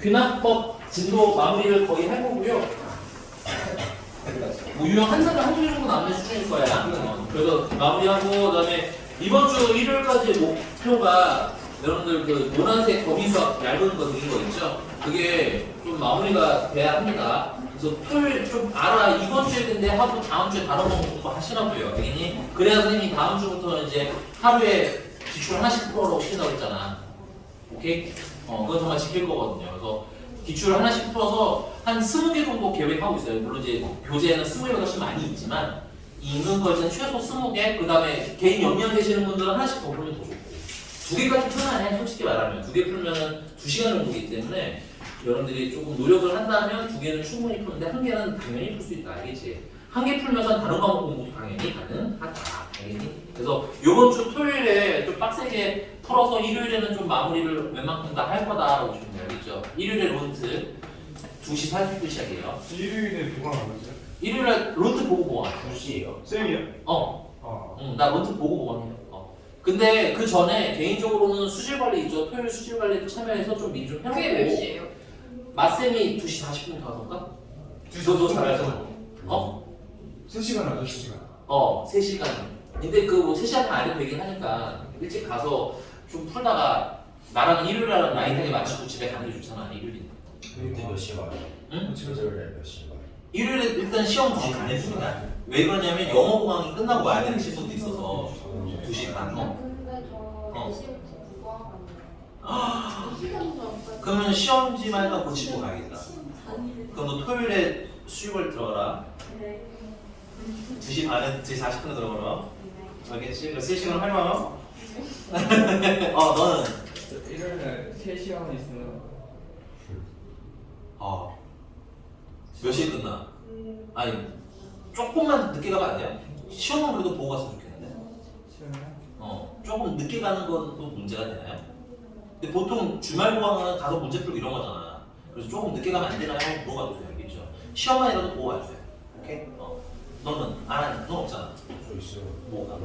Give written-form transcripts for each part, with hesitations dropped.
귀납법 진도 마무리를 거의 할 거고요. 뭐 유형 한두 개 정도 남는 수준일 거야. 그래서 마무리하고 그다음에 이번 주 일요일까지 목표가 여러분들 그 노란색 거미수학 얇은 거 그린 거 있죠? 그게 좀 마무리가 돼야 합니다. 그래서 토요일 좀 알아. 이번 주에 근데 하고 다음 주에 다른 거 공부 하시라고요. 알겠니? 그래야 선생님이 다음 주부터 이제 하루에 기출 하나씩 풀어라고 시킨다고 했잖아. 오케이? 그건 정말 지킬 거거든요. 그래서 기출 하나씩 풀어서 한 20개 정도 계획하고 있어요. 물론 이제 교재에는 20개가 훨씬 많이 있지만 있는 것은 최소 20개, 그 다음에 개인 역량 되시는 분들은 하나씩 더 풀면 더 좋고 2개까지 풀면 안 해, 솔직히 말하면 2개 풀면은 2시간 정도이기 때문에 여러분들이 조금 노력을 한다면 2개는 충분히 푸는데 1개는 당연히 풀 수 있다, 알겠지? 1개 풀면서 다른 과목 공부도 당연히 가능하다, 알겠니? 그래서 요번 주 토요일에 좀 빡세게 풀어서 일요일에는 좀 마무리를 웬만큼 다 할 거다라고 보시면 돼요, 알겠죠? 일요일에 론트 2시 40분 시작이에요. 일요일에 보강 안 하죠? 일요일에 론트 보고 보완 2시에요. 쌤이요? 나 론트 보고 보완해요. 근데 그 전에 개인적으로는 수질 관리 있죠. 토요일 수질 관리도 참여해서 좀 미리 좀 해놓고. 그게 몇 시예요? 맞쌤이 2시 40분 가던가? 너 잘해서. 3시간 하죠, 2시간. 3시간. 근데 그 뭐 3시간 다 안 해도 되긴 하니까 일찍 가서 좀 풀다가 나랑 일요일날 라이트하게 마치고 집에 가는 게 좋잖아, 일요일이. 그때 몇 시에 와요? 응? 일요일에 몇 시에 와요? 일요일에 일단 시험 2시 반에 줍니다. 왜 그러냐면 영어 공항이 끝나고 와야 되는 친구도 있어서 2시 반. 근데 저 4시부터 국어학과인데 2시간 그러면 시험지만 일단 고치고 가야겠다. 그럼 너 토요일에 수육을 들어가라. 네. 2시 반에 2시 40분에 들어가라. 알겠지? 3시간 할 만함? 너는? 일요일날 3시간 있으면 몇 시에 끝나? 아니, 조금만 늦게 가면 안 돼요? 시험은 그래도 보고 갔으면 좋겠는데. 시간이요? 조금 늦게 가는 건 또 문제가 되나요? 근데 보통 주말 보강은 가서 문제 풀고 이런 거잖아. 그래서 조금 늦게 가면 안 되나요? 하고 물어봐도 돼요, 알겠죠? 시험만이라도 보고 와주세요. 오케이? 너는 안 하는, 넌 없잖아. 저 있어요. 뭐가?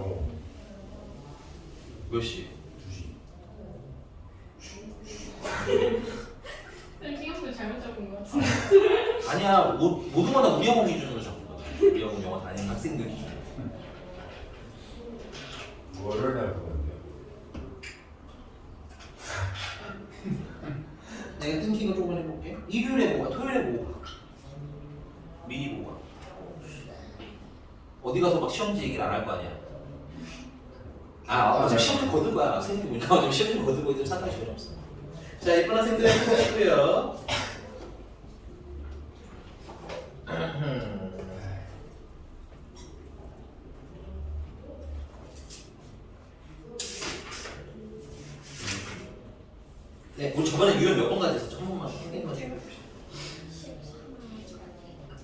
몇 시? 2시. 생각보다 잘못 잡은 것 같은데. 아니야, 모든 건 다 우리 학원 기준으로 잡은 거야. 우리 학원 영어 다니는 학생들 기준. 월요일 날 보는데요. 내가 띵킹을 조금 해볼게. 일요일에 뭐가, 토요일에 뭐가. 미리 뭐가. 어디 가서 막 시험지 얘기를 안 할 거 아니야. 어차피 시험지 거둔 거야. 선생님 보니까 어차피 시험지 거둔 거 있으면 상관이 전혀 없어. 자, 예쁜 학생들 수고했고요. 네, 우리 저번에 유형 몇 번까지 했었죠? 한 번만 확인만 해 봅시다.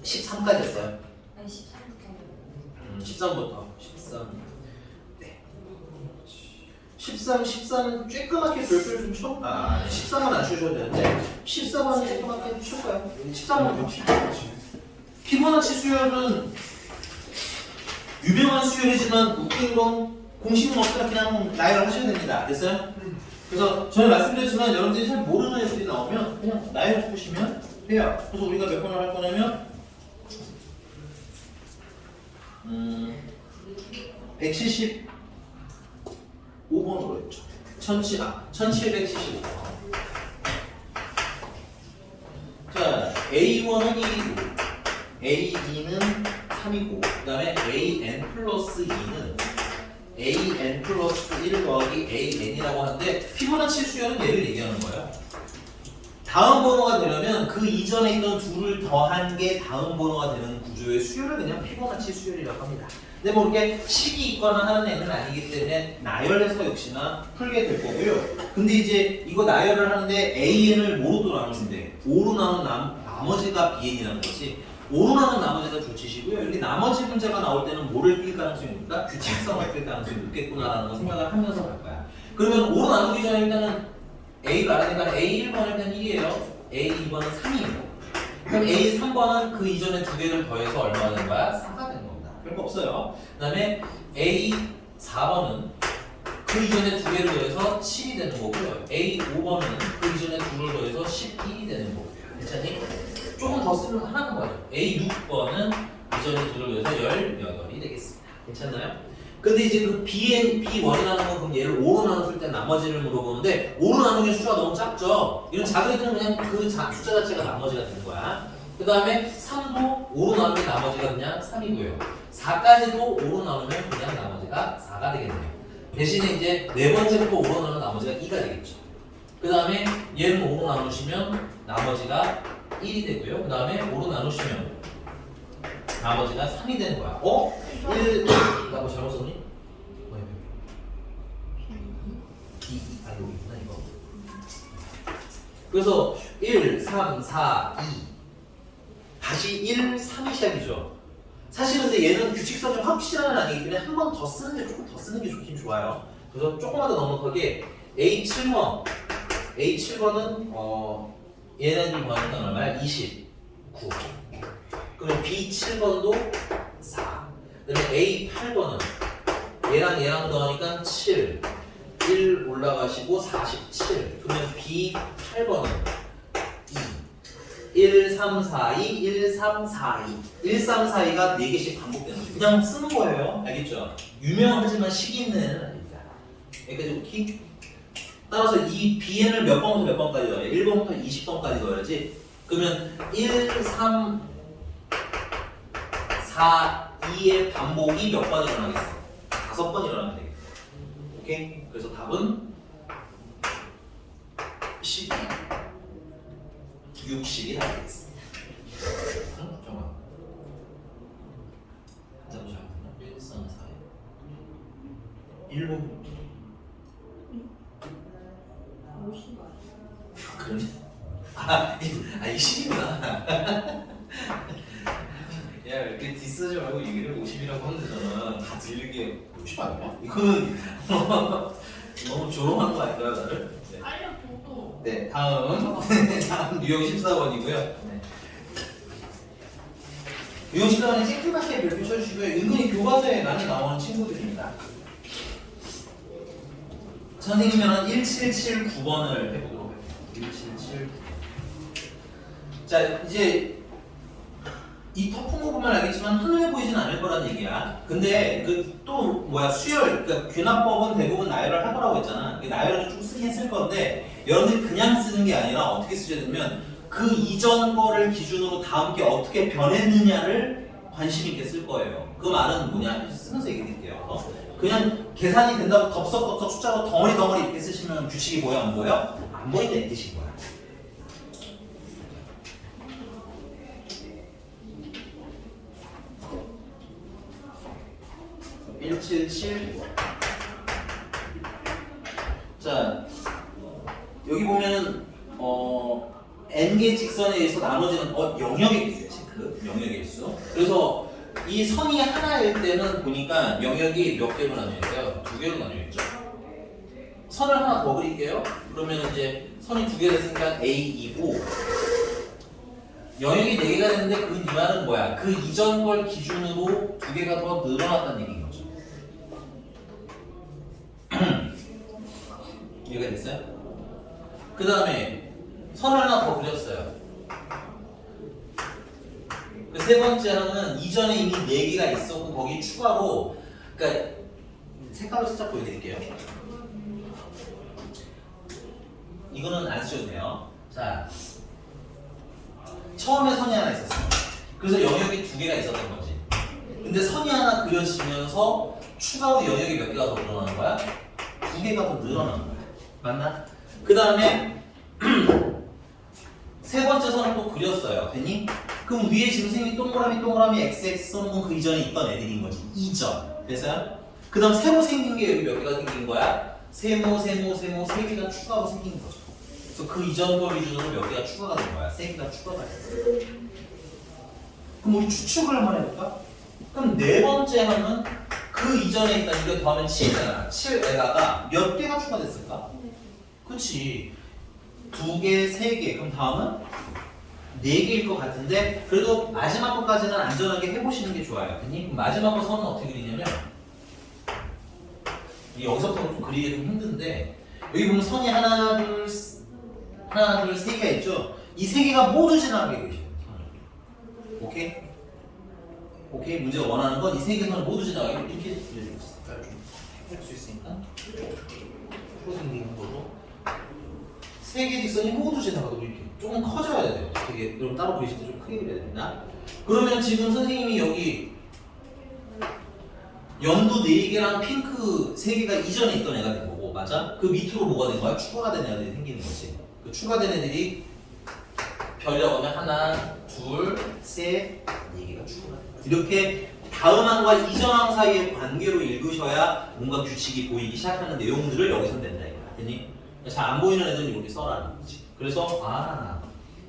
13까지 했어요. 아니 13부터. 13부터 13. 네. 14는 쬐끄맣게 별표를 좀 쳐. 13은 안 주셔도 되는데 14번은 쬐끄맣게 칠까요? 13번 봅시다. 피보나치 수열은 유명한 수열이지만 웃긴 건 공식은 없으나 그냥 나열을 하셔야 됩니다. 됐어요? 그래서 전에 말씀드렸지만 여러분들이 잘 모르는 애들이 나오면 그냥 나열해 보시면 돼요. 그래서 우리가 몇 번을 할 거냐면 175번으로 했죠. 1775번. 자, A1은 1이고 A2는 3이고 그 다음에 AN 플러스 2는 AN 플러스 1 더하기 AN이라고 하는데 피보나치 수열은 얘를 얘기하는 거예요. 다음 번호가 되려면 그 이전에 있던 둘을 더한 게 다음 번호가 되는 구조의 수열을 그냥 피보나치 수열이라고 합니다. 근데 뭐 이렇게 식이 있거나 하는 애는 아니기 때문에 나열해서 역시나 풀게 될 거고요. 근데 이제 이거 나열을 하는데 AN을 뭐로 또 나누는데 5로 나눈 나머지가 BN이라는 거지. 5로 나눈 나머지가 조치시고요. 여기 나머지 문제가 나올 때는 뭐를 띌 가능성이 높다? 규칙성을 띌 가능성이 높겠구나라는 거 생각을 하면서 갈 거야. 그러면 5로 나누기 전에 일단은 A가 알아니까 A1번은 일단 1이에요. A2번은 3이에요. 그럼 A3번은 그 이전에 2개를 더해서 얼마가 되는 거야? 4가 되는 겁니다. 별거 없어요. 그 다음에 A4번은 그 이전에 2개를 더해서 7이 되는 거고요. A5번은 그 이전에 2를 더해서 12이 되는 거고요. 괜찮니? 조금 더 쓰면 하나만 봐요. A 6번은 이전에 2를 더해서 18이 되겠습니다. 괜찮나요? 근데 이제 그 B1이 나누는 건 그럼 얘를 5로 나눴을 때 나머지를 물어보는데 5로 나누기엔 숫자가 너무 작죠? 이런 작은 애들은 그냥 그 숫자 자체가 나머지가 되는 거야. 그 다음에 3도 5로 나누면 나머지가 그냥 3이고요. 4까지도 5로 나누면 그냥 나머지가 4가 되겠네요. 대신에 이제 네 번째 거 5로 나누면 나머지가 2가 되겠죠. 그 다음에 얘는 5로 나누시면 나머지가 1이 되고요. 그 다음에 5로 나누시면 나머지가 3이 되는 거야. 1, 나 뭐 잘못 썼니? 뭐야? 2, 아 여기 있구나 이거. 그래서 1, 3, 4, 2 다시 1, 3이 시작이죠. 사실 근데 얘는 규칙서 좀 확실한 건 아니기 때문에 한 번 더 쓰는 게 조금 더 쓰는 게 좋긴 좋아요. 그래서 조금만 더 넉넉하게 A7번 얘는 번은 얼마야? 29. 그럼 B7번도 4. 그다음에 A8번은 얘랑 더하니까 7. 1 올라가시고 47. 그러면 B8번은 2. 1, 3, 4, 2, 1, 3, 4, 2. 1, 3, 4, 2가 4개씩 반복되는 거죠. 그냥 쓰는 거예요. 알겠죠? 유명하지만 식이 있는 애는 아닙니다. 여기까지 오케이? 따라서 이 BN을 몇 번부터 몇 번까지 넣어요? 1번부터 20번까지 넣어야지. 그러면 1, 3, 4, 2의 반복이 몇 번 일어나겠어? 5번 일어나면 되겠다. 오케이? 그래서 답은 12, 60이 나오겠습니다. 응? 잠깐만. 한자도 잘못했나? 1, 3, 4, 1번. 50원. 그러네. 이 10이구나. 야, 이렇게 디스하지 말고 얘기를 50이라고 하면 되잖아. 다 들리게 50 아니야? 이거는 너무 조롱한 거 아닐까요, 나를? 네. 알려줘도. 네, 다음 유형 14번이고요. 네. 유형 14번에 쨍글맞게 별표 쳐주시고요. 은근히 교과서에 많이 나오는 친구들입니다. 선생님은 1779번을 해보도록 할게요. 1779. 자, 이제 이 터푼 거 보면 알겠지만 한눈에 보이진 않을 거란 얘기야. 근데 그 또 뭐야 수열, 그러니까 귀납법은 대부분 나열을 할 거라고 했잖아. 나열을 쭉 쓰긴 쓸 건데 여러분들이 그냥 쓰는 게 아니라 어떻게 쓰셔야 되면 그 이전 거를 기준으로 다음 게 어떻게 변했느냐를 관심 있게 쓸 거예요. 그 말은 뭐냐? 쓰면서 얘기 드릴게요. 그냥 계산이 된다고 덥석덥석 숫자로 덩어리 이렇게 쓰시면 규칙이 보여 안 보여? 안 보인다 이 뜻인 거야. 자, 여기 보면은 n개 직선에 의해서 나눠지는 영역의 개수야, 체크. 영역의 개수. 그래서 이 선이 하나일 때는 보니까 영역이 몇 개로 나뉘어 있어요? 2개로 나뉘어 있죠. 선을 하나 더 그릴게요. 그러면 이제 선이 2개 됐으니까 A2고 영역이 4개가 됐는데 그 이 말은 뭐야? 그 이전 걸 기준으로 2개가 더 늘어났다는 얘기인 거죠. 이해가 됐어요? 그 다음에 선을 하나 더 그렸어요. 그 세 번째 하나는 이전에 이미 4개가 있었고 거기 추가로, 그러니까 색깔로 살짝 보여드릴게요. 이거는 안 쓰셔도 돼요. 자, 처음에 선이 하나 있었어. 그래서 영역이 2개가 있었던 거지. 근데 선이 하나 그려지면서 추가로 영역이 몇 개가 더 늘어나는 거야? 2개가 더 늘어나는 거야. 맞나? 그 다음에 세 번째 선을 또 그렸어요. 됐니? 그럼 위에 지금 생긴 동그라미 XX 써놓은 건 그 이전에 있던 애들인 거지. 이전. 됐어요? 그 다음 새로 생긴 게 여기 몇 개가 생긴 거야? 세모, 3개가 추가로 생긴 거죠. 그래서 그 이전 거 기준으로 몇 개가 추가가 된 거야. 3개가 추가가 됐어. 그럼 우리 추측을 한번 해볼까? 그럼 네 번째 하면 그 이전에 있던 이거 더하면 7이잖아. 7에다가 몇 개가 추가됐을까? 그치. 2개, 3개. 그럼 다음은 4개일 것 같은데 그래도 마지막 거까지는 안전하게 해보시는 게 좋아요. 그럼 마지막 거 선은 어떻게 그리냐면 여기서부터 좀 그리기 좀 힘든데 여기 보면 선이 하나, 둘, 하나, 둘, 세 개가 있죠? 이 세 개가 모두 지나가게 되죠. 오케이? 오케이? 문제가 원하는 건 이 세 개선을 모두 지나가게 이렇게 그려줄 수 있을까요? 좀 할 수 있으니까. 프로생긴 걸로. 세 개 직선이 모두 지나가도 이렇게 조금 커져야 돼요. 되게 여러분 따로 보이실 때 좀 크게 그려야 됩니다. 그러면 지금 선생님이 여기 연두 4개랑 핑크 3개가 이전에 있던 애가 된 거고, 맞아? 그 밑으로 뭐가 된 거야? 추가가 된 애들이 생기는 거지. 그 추가된 애들이 별이라고 하면 하나, 둘, 셋, 4개가 추가가 된 거야. 이렇게 다음항과 이전항 사이의 관계로 읽으셔야 뭔가 규칙이 보이기 시작하는 내용들을 여기서 낸다 이거야. 됐니? 잘 안 보이는 애들은 이렇게 써라는 거지. 그래서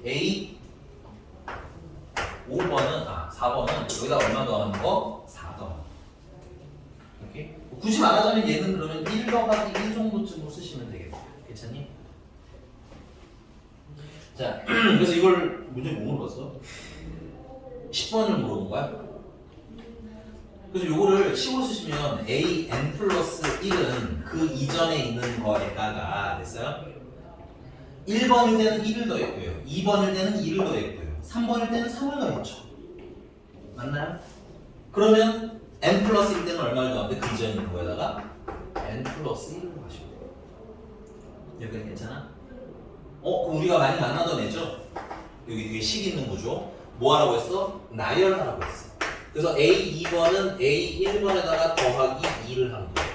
A 5번은 4번은 여기다 얼마 더하는 거? 4 더하는 거. 오케이? 굳이 말하자면 얘는 그러면 1 더하기 1 정도쯤으로 쓰시면 되겠다. 괜찮니? 자, 그래서 이걸 문제 뭐 물어봤어? 10번을 물어본 거야? 그래서 요거를 식으로 쓰시면 an 플러스 1은 그 이전에 있는 거에다가 됐어요? 1번일 때는 1을 더했고요. 2번일 때는 2를 더했고요. 3번일 때는 3을 더했죠. 맞나요? 그러면 n 플러스 1 때는 얼마를 더하는데 그 이전에 있는 거에다가 n 플러스 1을 하시면 돼요. 여기는 괜찮아? 그럼 우리가 많이 만나던 애죠? 여기 뒤에 식 있는 구조. 뭐 하라고 했어? 나열하라고 했어. 그래서 A 2번은 A 1번에다가 더하기 2를 하는 거예요.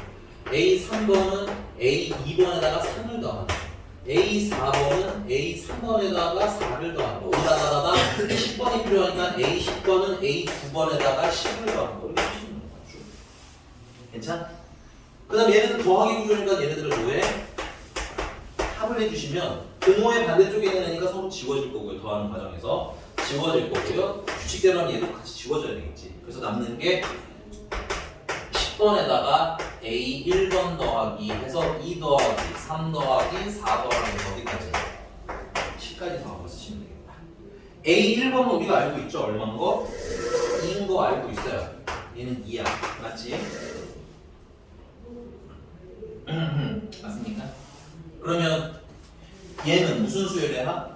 A 3번은 A 2번에다가 3을 더하는 거예요. A 4번은 A 3번에다가 4를 더하는 거예요. 오다다다다 10번이 필요하니까 A 10번은 A 9번에다가 10을 더하는 거예요. 이렇게 하시는 거죠. 괜찮아? 그 다음 얘네는 더하기 구조니까 얘네들을 뭐해? 합을 해주시면 분모의 반대쪽에 있는 애니까 서로 지워질 거고요. 더하는 과정에서 지워질 거고요. 규칙대로 하면 얘도 같이 지워져야 되겠지. 그래서 남는 게 10번에다가 A 1번 더하기 해서 2 더하기 3 더하기 4 더하기 해서 어디까지? 10까지 더하고 쓰시면 되겠다. A 1번은 우리가 알고 있죠? 얼마인 거? 2인 거 알고 있어요. 얘는 2야. 맞지? 맞습니까? 그러면 얘는 무슨 수열이야?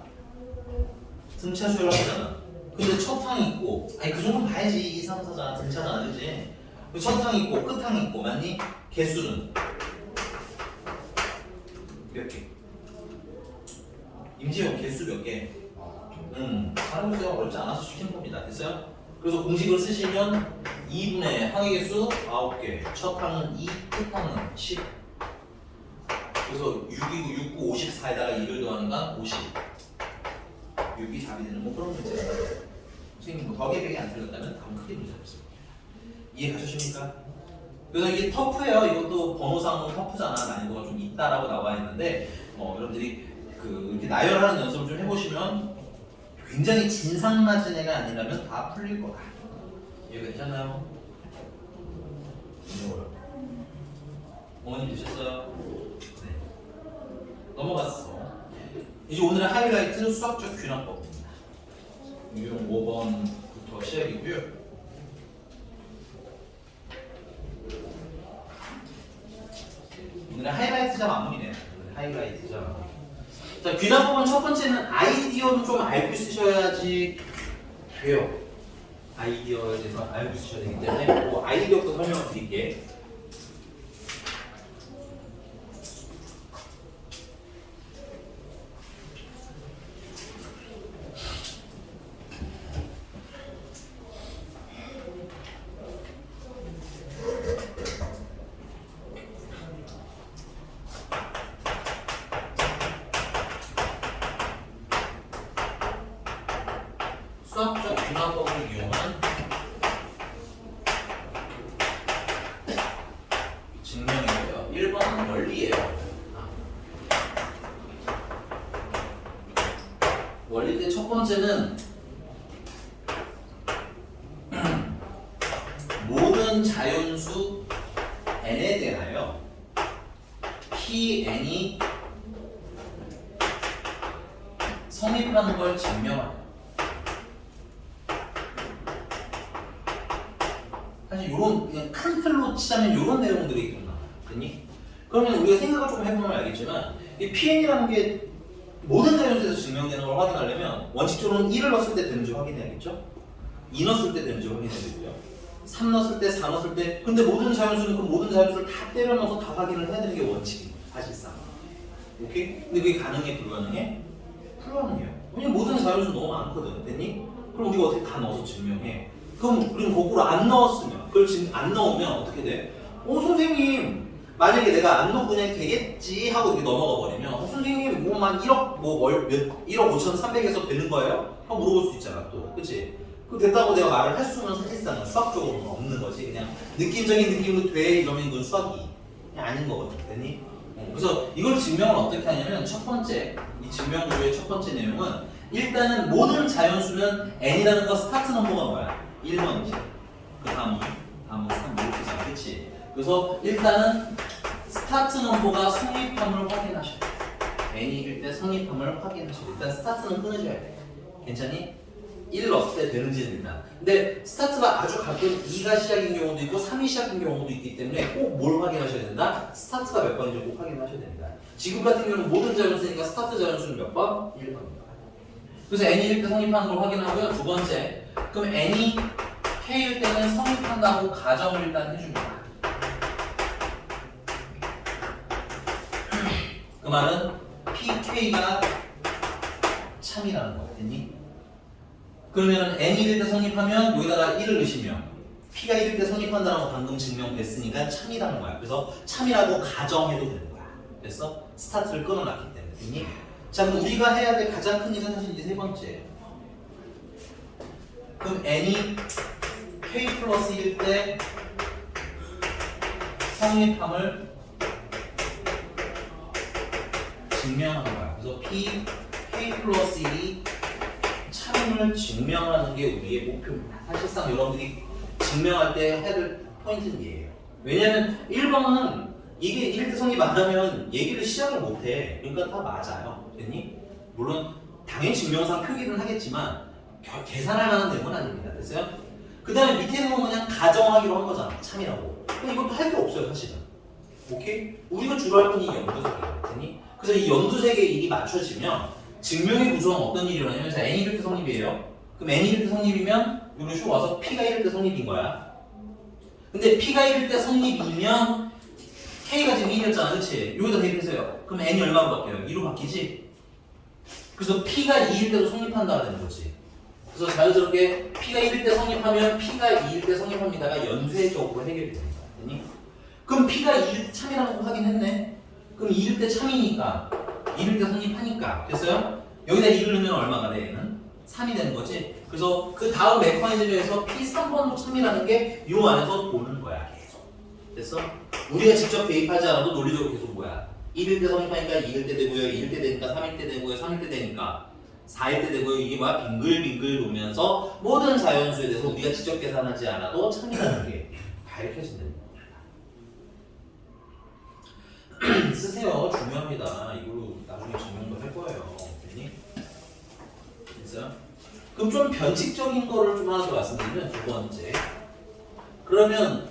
등차 수열을 하잖아. 근데 첫 항이 있고, 아니 그 정도는 봐야지. 2, 3, 4잖아. 등차잖아, 그지? 첫 항이 있고, 끝 항이 있고, 맞니? 개수는 몇 개? 임지영 개수 몇 개? 잘해보세요. 어렵지 않아서 시키는 겁니다. 됐어요? 그래서 공식을 쓰시면 2분의 항의 개수 9개, 첫 항은 2, 끝 항은 10. 그래서 6이고 6, 9, 54에다가 2를 더하니까 50. 6이 답이 되는 뭐 그런 문제가 선생님 뭐 더하기 빼기 안 틀렸다면 다음 크게 문제 없어요. 이해 가셨습니까? 그래서 이게 터프예요. 이것도 번호상으로 터프잖아. 난이도가 좀 있다라고 나와 있는데 여러분들이 이렇게 나열하는 연습을 좀 해보시면 굉장히 진상 맞은 애가 아니라면 다 풀릴 거다. 이해가 되셨나요? 어려워요. 어머님 되셨어요? 네. 넘어갔어. 이제 오늘의 하이라이트는 수학적 균합법입니다. 유형 5번부터 시작이고요. 오늘의 하이라이트자 마무리네요. 하이라이트자 마무리. 자, 균합법은 첫 번째는 아이디어는 좀 알고 있으셔야지 돼요. 아이디어에 대해서 알고 있으셔야 되기 때문에 뭐 아이디어부터 설명을 드릴게. 수학적 균합법을 이용한 증명이고요. 1번은 원리예요. 원리인데 첫 번째는 모든 자연수 n에 대하여 Pn이 성립하는 걸 증명합니다. 사실 요런 그냥 큰 틀로 치자면 요런 내용들이 좀 나와요. 됐니? 그러면 우리가 생각을 조금 해보면 알겠지만 이 PN이라는 게 모든 자연수에서 증명되는 걸 확인하려면 원칙적으로는 1을 넣었을 때 되는지 확인해야겠죠? 2 넣었을 때 되는지 확인해야 되고요. 3 넣었을 때, 4 넣었을 때. 근데 모든 자연수는 그 모든 자연수를 다 때려 넣어서 다 확인을 해야 되는 게 원칙입니다. 사실상. 오케이? 근데 그게 가능해? 불가능해? 불가능해요. 왜냐면 모든 자연수 너무 많거든. 됐니? 그럼 우리가 어떻게 다 넣어서 증명해? 그럼 우리는 거꾸로 안 넣었으면, 그걸 지금 안 넣으면 어떻게 돼? 선생님, 만약에 내가 안 넣고 그냥 되겠지 하고 이렇게 넘어가 버리면 선생님 뭐만 1억 1억 5,300에서 되는 거예요? 하고 물어볼 수 있잖아 또, 그치? 그 됐다고 내가 말을 할 수는 사실상 수학적으로는 없는 거지. 그냥 느낌적인 느낌으로 돼 이러면 이건 수학이 그냥 아닌 거거든. 됐니? 그래서 이걸 증명을 어떻게 하냐면 첫 번째 이 증명 구조의 첫 번째 내용은 일단은 모든 자연수는 n이라는 거 스타트 넘버가 뭐야? 1번이지. 그 다음은 3 이렇게잖아, 그치? 그래서 일단은 스타트 넘버가 성립함을 확인하셔야 돼. n일 때 성립함을 확인하셔야 돼. 일단 스타트는 끊으셔야 돼. 괜찮니? 1 넣었을 때 되는지는 일단. 근데 스타트가 아주 가끔 2가 시작인 경우도 있고 3이 시작인 경우도 있기 때문에 꼭 뭘 확인하셔야 된다? 스타트가 몇 번인지 꼭 확인하셔야 됩니다. 지금 같은 경우는 모든 자연수니까 스타트 자연수는 몇 번? 1번입니다. 그래서 n일 때 성립하는 걸 확인하고요. 두 번째, 그럼 n이 k일 때는 성립한다고 가정을 일단 해줍니다. 그 말은 pk가 참이라는 거예요. 됐니? 그러면 n이 1일 때 성립하면 여기다가 1을 넣으시면 p가 1일 때 성립한다는 거 방금 증명됐으니까 참이라는 거야. 그래서 참이라고 가정해도 되는 거야. 됐어? 스타트를 끊어놨기 때문에. 됐니? 자, 그럼 우리가 해야 될 가장 큰 일은 사실 이제 세 번째. 그럼 n이 k 플러스 1일 때 성립함을 증명하는 거야. 그래서 p k 플러스 1이 참임을 증명하는 게 우리의 목표입니다. 사실상 여러분들이 증명할 때 해야 될 포인트는 얘예요. 왜냐면 1번은 이게 1대 성립 안 하면 얘기를 시작을 못 해. 그러니까 다 맞아요. 됐니? 물론 당연히 증명상 표기는 하겠지만 계산할 만한 내용은 아닙니다. 됐어요? 그 다음에 밑에 있는 건 그냥 가정하기로 한 거잖아. 참이라고. 근데 이것도 할 게 없어요, 사실은. 오케이? 우리가 주로 할 건 이 연두색이에요. 됐니? 그래서 이 연두색의 일이 맞춰지면 증명의 구조는 어떤 일이 일어나냐면 자, n이 1일 때 성립이에요. 그럼 n이 1일 때 성립이면 이런 식으로 와서 p가 1일 때 성립인 거야. 근데 p가 1일 때 성립이면 k가 지금 1이었잖아, 그치? 여기다 대입해서요. 그럼 n이 얼마로 바뀌어요? 2로 바뀌지? 그래서 p가 2일 때도 성립한다가 되는 거지. 그래서 자연스럽게 p가 1일 때 성립하면 p가 2일 때 성립합니다가 연쇄적으로 해결이 됩니다. 됐니? 그럼 p가 2일 때 참이라는 거 확인했네? 그럼 2일 때 참이니까 2일 때 성립하니까 됐어요? 여기다 2를 넣으면 얼마가 돼? 얘는 3이 되는 거지. 그래서 그 다음 메커니즘에서 P3번도 참이라는 게 이 안에서 도는 거야. 계속. 됐어? 우리가 직접 대입하지 않아도 논리적으로 계속 뭐야? 1일 때 성립하니까 2일 때 되고요. 2일 때 되니까 3일 때 되고요. 3일 때 되니까 4일 때 되고요. 이게 뭐야? 빙글빙글 돌면서 모든 자연수에 대해서 우리가 직접 계산하지 않아도 참이라는 게 가르쳐진다는 거야. 쓰세요. 중요합니다. 이걸로 나중에 증명도 할 거예요. 괜히? 됐어요? 그럼 좀 변칙적인 거를 좀 하나 더 말씀드리면 두 번째. 그러면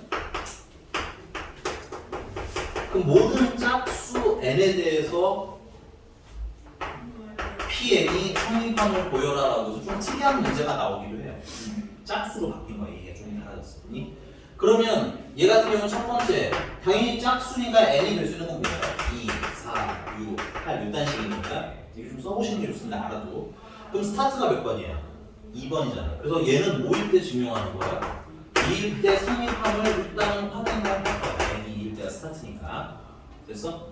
그 모든 짝수 n에 대해서 pn이 성립함을 보여라라고 해서 좀 특이한 문제가 나오기도 해요. 짝수로 바뀐 거야. 얘가 좀 달라졌으니. 그러면 얘 같은 경우는 첫 번째, 당연히 짝수니까 n이 될 수 있는 건 뭐예요? 2, 4, 6, 8, 6단식이니까 이거 좀 써보시는 게 좋습니다. 알아도. 그럼 스타트가 몇 번이에요? 2번이잖아요. 그래서 얘는 5일 때 증명하는 거야. 2일 때 성립함을 일단 확인을 할 거야. n이 2일 때가 스타트니까. 됐어?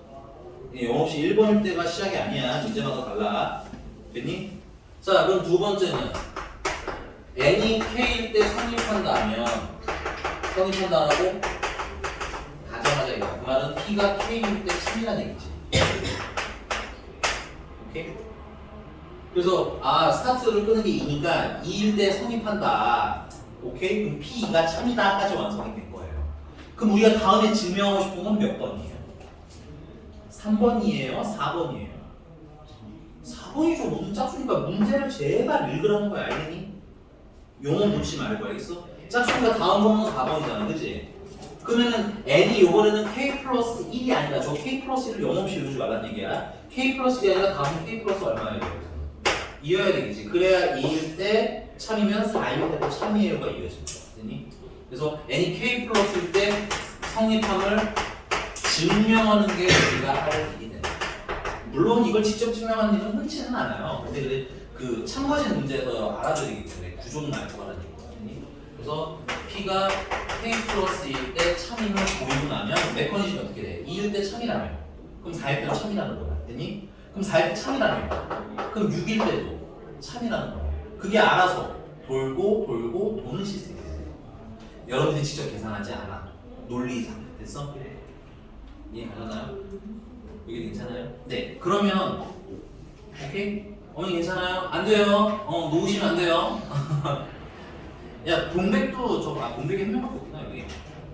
영업시 1번일 때가 시작이 아니야. 문제마다 달라. 됐니? 자, 그럼 두 번째는 n이 k일 때 성립한다면 성립한다라고 가정하자 이거. 그 말은 p가 k일 때 참이라는 얘기지. 오케이? 그래서 스타트를 끄는 게 2니까 2일 때 성립한다. 오케이? 그럼 p가 참이다까지 완성이 된 거예요. 그럼 우리가 다음에 증명하고 싶은 건 몇 번이에요? 3번이에요? 4번이에요? 4번이죠. 모든 짝수니까 문제를 제발 읽으라는 거야. 알겠니? 용어 묻지 말고 알겠어? 짝수니까 다음 번은 4번이잖아. 그치? 그러면은 n이 요번에는 k 플러스 1이 아니라 저 k 플러스 1을 영없이 이루지 말라는 얘기야. k 플러스 1이 아니라 다음 k 플러스 얼마예요? 이어야 되겠지. 그래야 2일 때 참이면 4일 때도 참이에요가 이어집니다. 됐니? 그래서 n이 k 플러스일 때 성립함을 증명하는 게 우리가 할 일이 된다. 물론 이걸 직접 증명하는 일은 흔치는 않아요. 근데 그 참고진 문제에서 알아들이기 때문에 구조는 알고 하는 얘기거든요. 그래서 P가 K 플러스일 때 참임을 보이고 나면 메커니즘이 어떻게 돼? 2일 때 참이라며. 그럼 4일 때도 참이라는 거야. 됐니? 그럼 4일 때 참이라며. 그럼 6일 때도 참이라는 거야. 그게 알아서 돌고 돌고 도는 시스템이 돼요. 여러분들이 직접 계산하지 않아. 논리상. 됐어? 이해가셨나요? 이게 괜찮아요? 네. 그러면 오케이? 어머니 괜찮아요? 안 돼요? 놓으시면 안 돼요. 야 동백도 저거 동백이 한 명밖에 없구나 여기.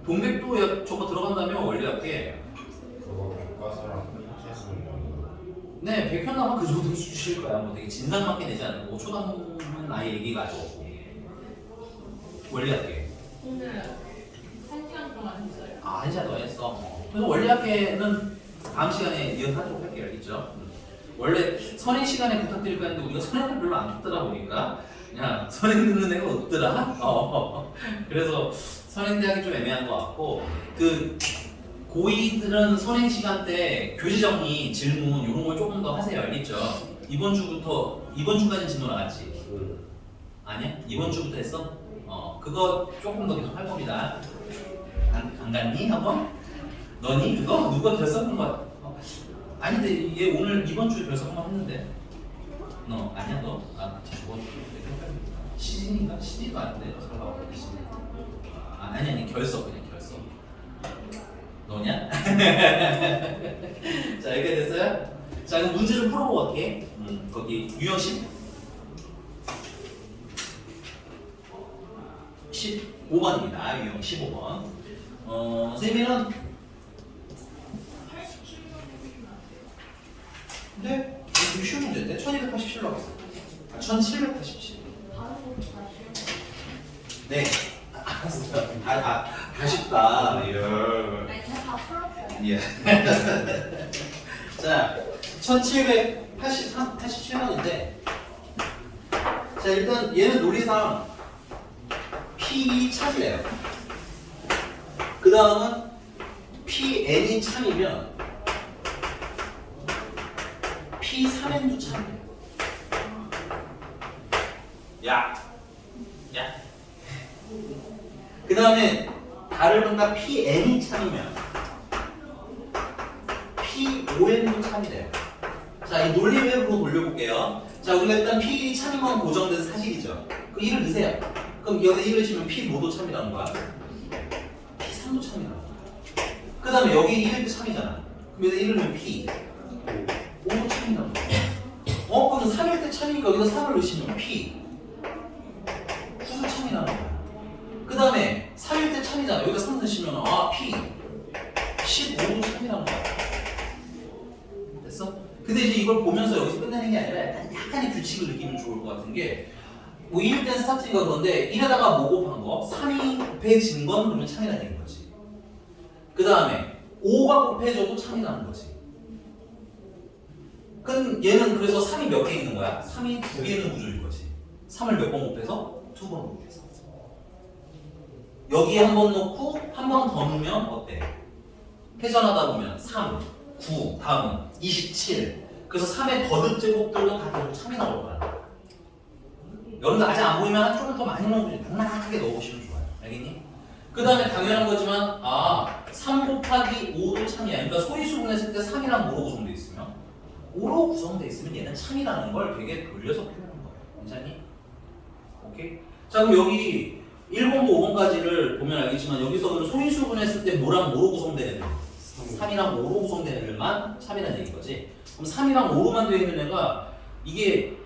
동백도 야 저거 들어간다며 원리할게. 그거 교과서랑 해수는 네, 100현 나면 그 정도 주실 거야. 뭐 되게 진상 맞게 내지 않고 5초 남은 아이 얘기가 아주 없고. 원리할게. 오늘 1시간 동안 했어요. 아, 1시간 더 했어. 그래서 원리학계는 다음 시간에 이어하도록 할게요. 알겠죠? 원래 선행 시간에 부탁드릴까 했는데 우리가 선행을 별로 안 듣다 보니까 그냥 선행 듣는 애가 없더라. 그래서 선행 대학이 좀 애매한 것 같고 그 고2들은 선행 시간 때 교재 정리, 질문 이런 걸 조금 더 하세요. 알겠죠? 이번 주까지는 진도 나갔지? 아니야? 이번 주부터 했어? 그거 조금 더 계속 할 겁니다. 안 갔니? 한번? 너니? 그거? 누가 결석한 거야? 아닌데 얘 오늘 이번 주에 결석 한번 했는데 너 아니야 너? 아 저거 시진인가? 시진도 아닌데 설마 시진 아니 결석 그냥 결석 너냐? 자 이렇게 됐어요? 자 그럼 문제 좀 풀어보고 갈게. 거기 유형식 15번입니다. 유형 15번. 선생님은 근데 되게 쉬운 문제인데 1287로 했어. 1787. 네. 알았어. 다 쉽다. 아니, 제가 다 풀었어요. 예. 자, 1787번인데 자 일단 얘는 논리상 P 참이래요. 그 다음은 PN이 참이면 P3N도 참이래요. 야. 그 다음에 달을 본다 PN이 참이면 P5N도 참이래요. 자, 이 논리 외부로 돌려볼게요. 자, 우리가 일단 P1이 참인 건 고정된 사실이죠. 그 1을 넣으세요. 그럼 여기다 1을 넣으시면 P5도 참이라는 거야. P3도 참이라는 거야. 그 다음에 여기 1도 참이잖아. 그럼 여기다 1을 넣으면 P 5도 참이라는 거야. 그럼 3일 때 참이니까 여기다 3을 넣으시면 P 9도 참이라는 거야. 그 다음에 3일 때 참이잖아. 여기다 3 넣으시면 P 15도 참이라는 거야. 됐어? 근데 이제 이걸 보면서 여기서 끝내는 게 아니라 약간의 규칙을 느끼면 좋을 것 같은 게 뭐 1일 땐 스타트인가 그런데 1에다가 뭐 곱한 거 3이 곱해진 건 그러면 참이라는 얘기인 거지. 그 다음에 5가 곱해져도 참이라는 거지. 그럼 얘는 그래서 3이 몇 개 있는 거야? 3이 2개 있는 구조인 거지. 3을 몇 번 곱해서? 2번 곱해서. 여기에 한 번 넣고 한 번 더 넣으면 어때? 회전하다 보면 3, 9, 다음은 27. 그래서 3의 거듭 제곱들도 다 계속 참이 나올 거야. 여러분들 아직 안 보이면 조금 더 많이 넣어보시면 낭낭하게 넣어보시면 좋아요. 알겠니? 그 다음에 당연한 거지만 3 곱하기 5도 참이야. 그러니까 소위수 분했을 때 3이랑 5로 구성되어 있으면 5로 구성되어 있으면 얘는 참이라는 걸 되게 돌려서 표현한 거예요. 괜찮니? 오케이? 자 그럼 여기 1번부터 5번까지를 보면 알겠지만 여기서는 소인수 분했을 때 뭐랑 뭐로 구성되는 애? 3이랑 5로 구성되는 애들만 참이라는 얘기인 거지. 그럼 3이랑 5로만 되어 있는 애가 이게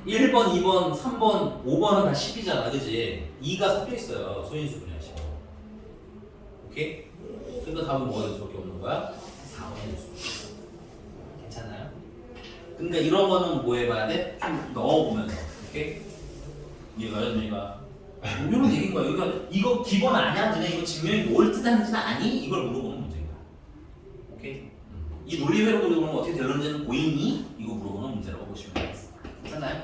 1번, 2번, 3번, 5번은 다 10이잖아. 그지? 2가 섞여 있어요. 소인수 분야식으로. 오케이? 그러니까 답은 뭐가 될 수밖에 없는 거야? 4번이 될 수밖에 없어. 괜찮아요? 그러니까 이런 거는 뭐 해봐야 돼? 좀 넣어보면서. 오케이? 이해가요? 이런 얘기인 거야. 그러니까 이거 기본 아냐? 그냥 이거 증명이 뭘 뜻하는지는 아니? 이걸 물어보는 문제인 거야. 오케이? 이 논리회로 그리고는 어떻게 되는지는 보이니? 이거 물어보는 문제라고 보시면 되겠습니다. 됐나요?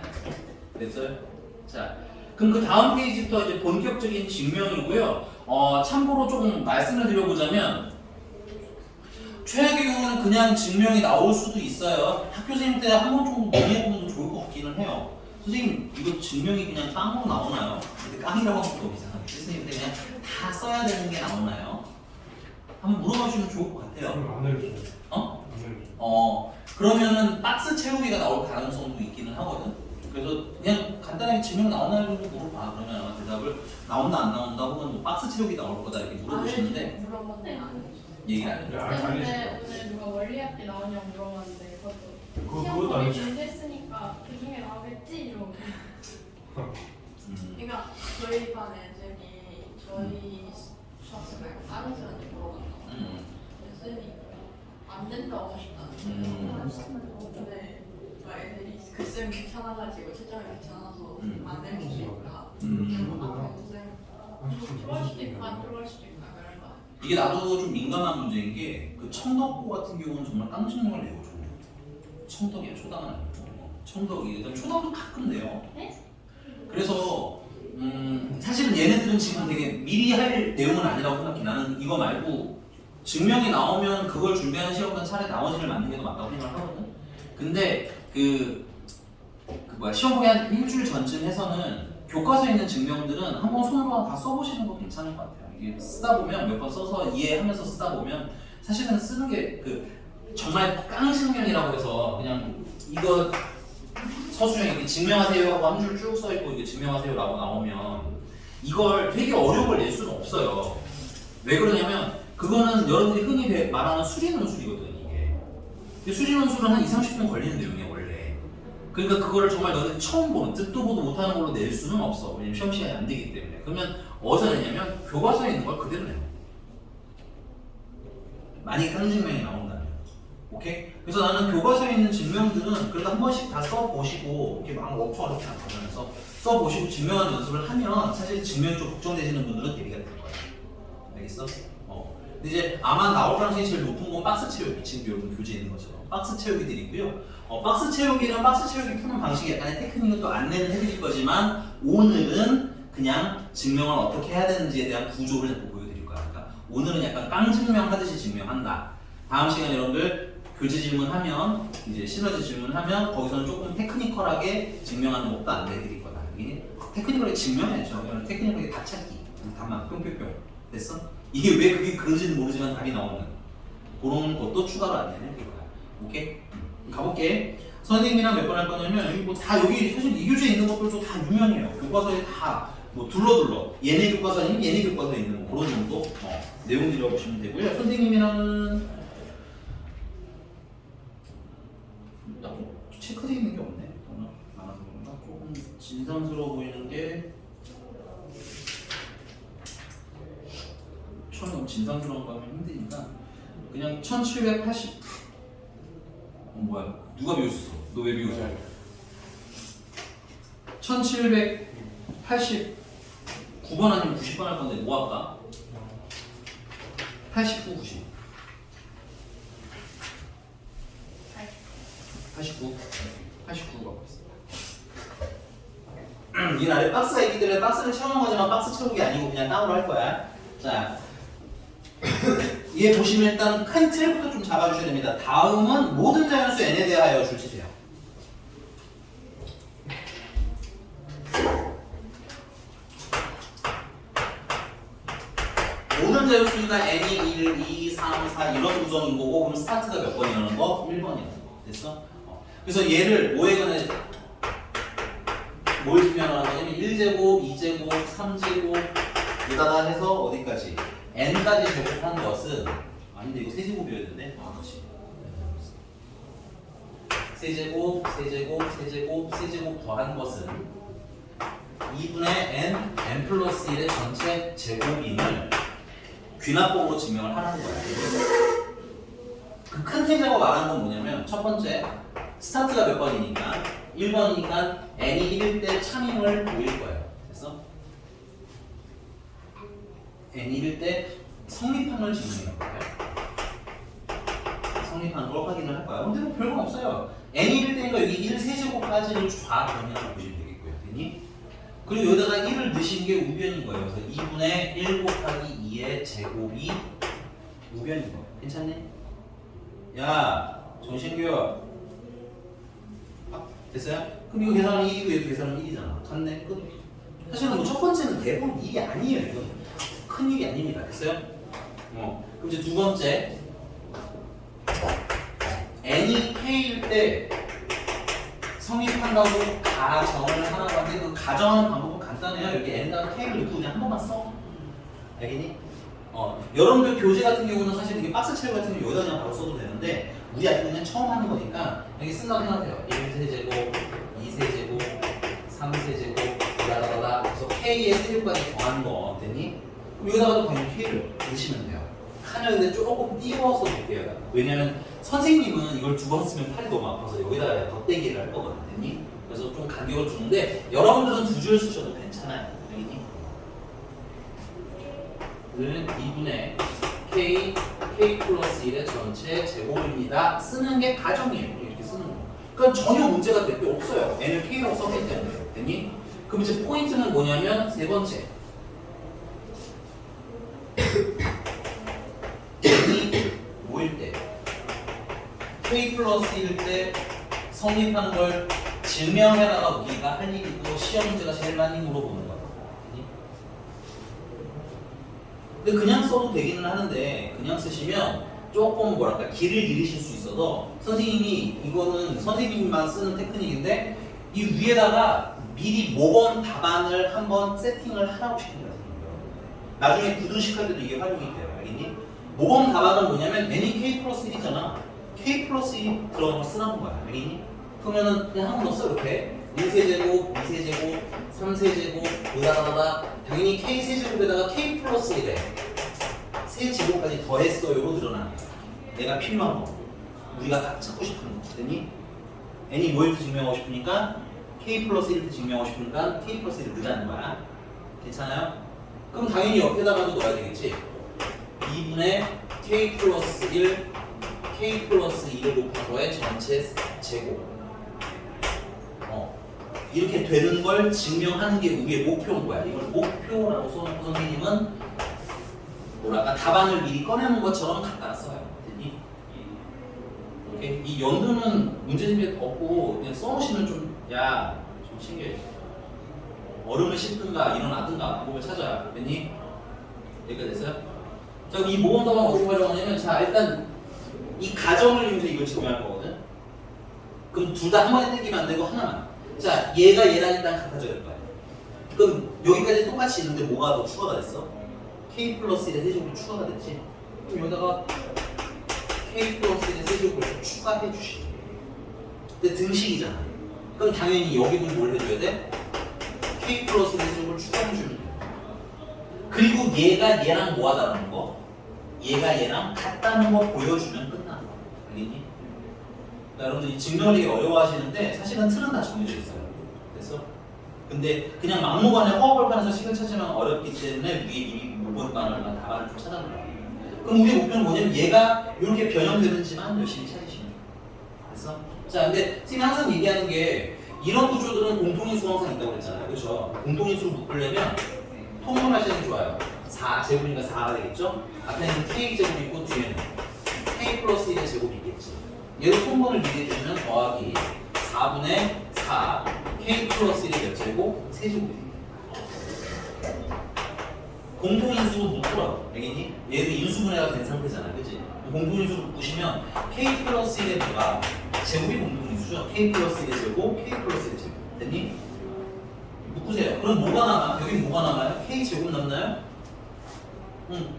됐어요? 자, 그럼 그 다음 페이지부터 이제 본격적인 증명이고요. 참고로 조금 말씀을 드려보자면 최악의 경우는 그냥 증명이 나올 수도 있어요. 학교 선생님 때 한 번 정도 논의해보면 좋을 것 같기는 해요. 선생님 이거 증명이 그냥 깡으로 나오나요? 근데 깡이라고 하면 너무 이상하게 선생님 때 그냥 다 써야 되는 게 나오나요? 한번 물어봐주시면 좋을 것 같아요. 그럼 안 알려줘요. 어? 안 알려줘요. 그러면은 박스 채우기가 나올 가능성도 있기는 하거든. 그래서 그냥 간단하게 증명 나오나요 정도 물어봐. 그러면 아마 대답을 나온다 안 나온다 혹은 뭐 박스 채우기 나올 거다 이렇게 물어보시는데 물어봤는데 안 해줘. 얘기를 안 해요. 안 근데 해줘요. 오늘 누가 원리학 때 나오냐고 물어봤는데 그것도 그것도 안 해줘요. 준비했으니까 그 중에 나오겠지 이러고. 그러니까 저희 반 애들이 저희 수학생 말고 다른 사람한테 물어봤나 쌤이 안 된다고 하셨다는 근데 막 애들이 그 쌤 귀찮아가지고 채점이 귀찮아서 안 해줄 수 있다 들어갈 수도 있고 안 들어갈 수도 있고 이런 거. 이게 나도 좀 민감한 문제인 게 그 청덕고 같은 경우는 정말 깡증명을 내거든요. 청덕이야 초당은 아니고 청덕이 그다음 초당도 가끔 내요. 네? 그래서 사실은 얘네들은 지금 되게 미리 할 내용은 아니라고 생각해. 나는 이거 말고 증명이 나오면 그걸 준비하는 시험관 차라리 나머지를 맞는 게 더 맞다고 생각하거든. 근데 시험 보기 한 일주일 전쯤 해서는 교과서에 있는 증명들은 한번 손으로 다 써보시는 거 괜찮을 것 같아요. 이게 쓰다 보면 몇 번 써서 이해하면서 쓰다 보면 사실은 쓰는 게 정말 깡증명이라고 해서 그냥 이거 서술형에 이렇게 증명하세요 하고 한 줄 쭉 써있고 이게 증명하세요라고 나오면 이걸 되게 어려움을 낼 수는 없어요. 왜 그러냐면 그거는 여러분들이 흔히 말하는 수리 논술이거든 이게. 근데 수리 논술은 한 20-30분 걸리는 내용이야 원래. 그러니까 그거를 정말 너네들이 처음 보는 듣도 보도 못하는 걸로 낼 수는 없어. 왜냐면 시험 시간이 안 되기 때문에. 그러면 어디서 내냐면 교과서에 있는 걸 그대로 내요. 만약에 깡증명이 나온다면. 오케이? 그래서 나는 교과서에 있는 증명들은 그래도 한 번씩 다 써보시고 이렇게 막 워크숍 이렇게 안 가면서 써보시고 증명하는 연습을 하면 사실 증명이 좀 걱정되시는 분들은 대비가 될 거예요. 알겠어? 근데 이제 아마 나올 가능성이 제일 높은 건 박스 채우기. 지금 여러분 교재에 있는 것처럼 박스 채우기들이 있고요. 박스 채우기는 박스 채우기 푸는 방식이 약간의 테크닉은 또 안내는 해드릴 거지만 오늘은 그냥 증명을 어떻게 해야 되는지에 대한 구조를 자꾸 보여드릴 거야. 그러니까 오늘은 약간 깡증명 하듯이 증명한다. 다음 시간에 여러분들 교재 질문하면 이제 시너지 질문하면 거기서는 조금 테크니컬하게 증명하는 것도 안내해드릴 거다. 이게 테크니컬하게 증명해야죠. 테크니컬하게 답찾기, 답만 뿅뿅뿅 됐어? 이게 왜 그게 그런지는 모르지만 답이 나오는 그런 것도 추가로 안내해드릴 거야. 오케이? 가볼게. 선생님이랑 몇 번 할 거냐면 다 여기 사실 이 교재에 있는 것들도 다 유명해요. 교과서에 다 뭐 둘러둘러 얘네 교과서 아니면 얘네 교과서에 있는 뭐 그런 정도 내용들이라고 보시면 되고요. 선생님이랑은 체크되어 있는 게 없네. 많아서 그런가? 조금 진상스러워 보이는 게 처음에 너무 진상스러운 거 하면 힘드니까 그냥 1780 뭐야? 누가 비웃었어? 너 왜 비웃어? 1789번 아니면 90번 할 건데 뭐 할까? 89, 90 89가 있습니다. 이 아래 박스가 있기 때문에 박스를 채우는 거지만 박스 채우기 아니고 그냥 깡으로 할 거야. 자, 얘 보시면 일단 큰 틀부터 좀 잡아주셔야 됩니다. 다음은 모든 자연수 n에 대하여 줄치세요. 모든 자연수가 n이 1, 2, 3, 4 이런 구성인 거고 그럼 스타트가 몇 번이라는 거? 1번이라는 거. 됐어? 그래서 얘를 뭐에 관해 뭘 증명하는 거냐면 1제곱, 2제곱, 3제곱 여기다가 해서 어디까지? n까지 제곱한 것은 아닌데 이거 세제곱이어야 되는데 그렇지. 세제곱, 세제곱, 세제곱, 세제곱 더한 것은 2분의 n 플러스 1의 전체 제곱임을 귀납법으로 증명을 하라는 거야. 그 큰 틀이라고 말하는 건 뭐냐면 첫 번째 스타트가 몇 번이니까 1번이니까 n이 1일 때 참임을 보일 거예요. 됐어? n일 때 성립함을 증명해 볼까요? 성립하는 걸 확인을 할까요? 근데 뭐 별건 없어요. n일 때니까 여기 1 세제곱까지를 좌변이라고 보시면 되겠고요. 됐니? 그리고 여기다가 1을 넣으신 게 우변인 거예요. 그래서 2분의 1 곱하기 2의 제곱이 우변인 거예요. 괜찮니? 야, 정신교육. 됐어요? 그럼 이거 계산하면 1이고 얘도 계산하면 1이잖아. 갔네? 끝. 사실은 뭐 첫 번째는 대부분 일이 아니에요. 이건 큰 일이 아닙니다. 됐어요? 그럼 이제 두 번째. n이 k일 때 성립한다고 가정을 하라고 하는데 그 가정하는 방법은 간단해요. 여기 n과 k를 넣고 그냥 한 번만 써. 알겠니? 여러분들 교재 같은 경우는 사실 이게 박스 책 같은 경우 여기다 그냥 바로 써도 되는데 우리 아직 그냥 처음 하는 거니까 여기 쓴다고 생각해요. 1세제곱, 2세제곱, 3세제곱, 라라라라. 그래서 k의 세제곱까지 더하는 거 됐니? 그럼 여기다가도 그냥 k를 넣으시면 돼요. 칸을 근데 조금 띄워서 볼게요. 왜냐면 선생님은 이걸 두 번 쓰면 팔이 너무 아파서 여기다가 덧대기를 할 거거든요. 됐니? 그래서 좀 간격을 주는데 여러분들은 두 줄 쓰셔도 괜찮아요. 알겠니? 는 2분의 k 플러스 1의 전체 제곱입니다. 쓰는 게 가정이에요. 이렇게 쓰는 거. 그러니까 전혀 문제가 될 게 없어요. n을 k라고 썼기 때문에. 됐니? 그럼 이제 포인트는 뭐냐면 세 번째. n이 5일 때 k 플러스 1일 때 성립하는 걸 증명해다가 우리가 할 일이고 시험 문제가 제일 많이 물어보는 거야. 근데 그냥 써도 되기는 하는데 그냥 쓰시면 조금 뭐랄까 길을 잃으실 수 있어서 선생님이 이거는 선생님만 쓰는 테크닉인데 이 위에다가 미리 모범 답안을 한번 세팅을 하라고 시키는 거예요. 나중에 구두식 할 때도 이게 활용이 돼요. 알겠니? 모범 답안은 뭐냐면 n이 k 플러스 1이잖아. k 플러스 1 들어간 걸 쓰라는 거야. 알겠니? 그러면은 그냥 한 번 넣었어 이렇게 1세제곱, 2세제곱, 3세제곱, 으다다다 당연히 k세제곱에다가 k 플러스 1에 세제곱까지 더했어요로 늘어나는 거야. 내가 필요한 거 우리가 딱 찾고 싶은 거 됐니? n이 뭐일 때 증명하고 싶으니까 k 플러스 1일 때 증명하고 싶으니까 k 플러스 1을 넣자는 거야. 괜찮아요? 그럼 당연히 옆에다가도 넣어야 되겠지. 2분의 k 플러스 1 k 플러스 2를 곱한 거에 전체 제곱 이렇게 되는 걸 증명하는 게 우리의 목표인 거야. 이걸 목표라고 써놓고 선생님은 뭐랄까 답안을 미리 꺼내놓은 것처럼 갖다 써요. 됐니? 이렇게 이 연두는 문제집에 없고 그냥 써놓으시면 좀 챙겨야지. 얼음을 씹든가 일어나든가 방법을 찾아야 됐니? 여기까지 됐어요? 자, 그럼 이 모범 답안 어떻게 활용하냐면 자 일단 이 가정을 이용해서 이걸 증명할 거거든. 그럼 둘 다 한 번에 땡기면 안 되고 하나만. 자, 얘가 얘랑 일단 같아져야 될 거야. 그럼 여기까지 똑같이 있는데 뭐가 더 추가가 됐어? k 플러스 1의 세제곱이 추가가 됐지? 그럼 여기다가 k 플러스 1의 세제곱을 추가해 주시. 근데 등식이잖아. 그럼 당연히 여기도 뭘 해줘야 돼? k 플러스 1의 세제곱을 추가해 주면 돼. 그리고 얘가 얘랑 뭐하다는 거? 얘가 얘랑 같다는 거 보여주면 끝나. 알겠니? 여러분들 이 증명을 되게 어려워하시는데 사실은 틀은 다 정해져 있어요. 됐어? 근데 그냥 막무가내 허허벌판에서 식을 찾으면 어렵기 때문에 위에 이미 모범반을 답안을 좀 찾아보라. 그럼 우리 목표는 뭐냐면 얘가 이렇게 변형되는지만 열심히 찾으시면 돼요. 됐어? 자, 근데 선생님이 항상 얘기하는 게 이런 구조들은 공통인수가 항상 있다고 그랬잖아요. 그렇죠? 공통인수를 묶으려면 통분하시는 게 좋아요. 4 제곱이니까 4가 되겠죠? 앞에는 k 제곱이 있고 뒤에는 k 플러스 1의 제곱이 있겠지. 얘도 통분을 미리 해주시면 더하기 4분의 4 k 플러스 1의 몇 제곱? 세제곱입니다. 공통인수 묶으라고. 알겠니? 얘도 인수분해가 된 상태잖아. 그치? 공통인수를 묶으시면 k 플러스 1의 뭐가? 제곱이 공통인수죠. k 플러스 1의 제곱, k 플러스 1의 제곱. 됐니? 묶으세요. 그럼 뭐가 남아? 여기 뭐가 남아요? k 제곱 남나요? 응.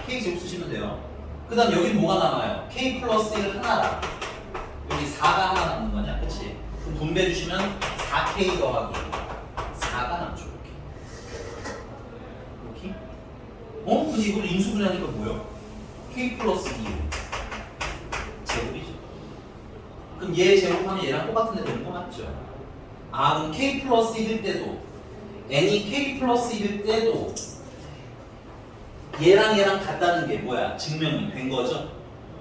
k 제곱 쓰시면 돼요. 그 다음 여기 뭐가 남아요? k 플러스 1 하나라. 여기 4가 하나 남는 거냐? 그치? 그럼 분배해 주시면 4k 더하기 4가 남죠. 이렇게. 근데 이걸 인수분해하니까 뭐예요? k 플러스 2 제곱이죠. 그럼 얘 제곱하면 얘랑 똑같은 애 되는 거 맞죠? 그럼 k 플러스 1일 때도 n이 k 플러스 1일 때도 얘랑 얘랑 같다는 게 뭐야? 증명이 된 거죠.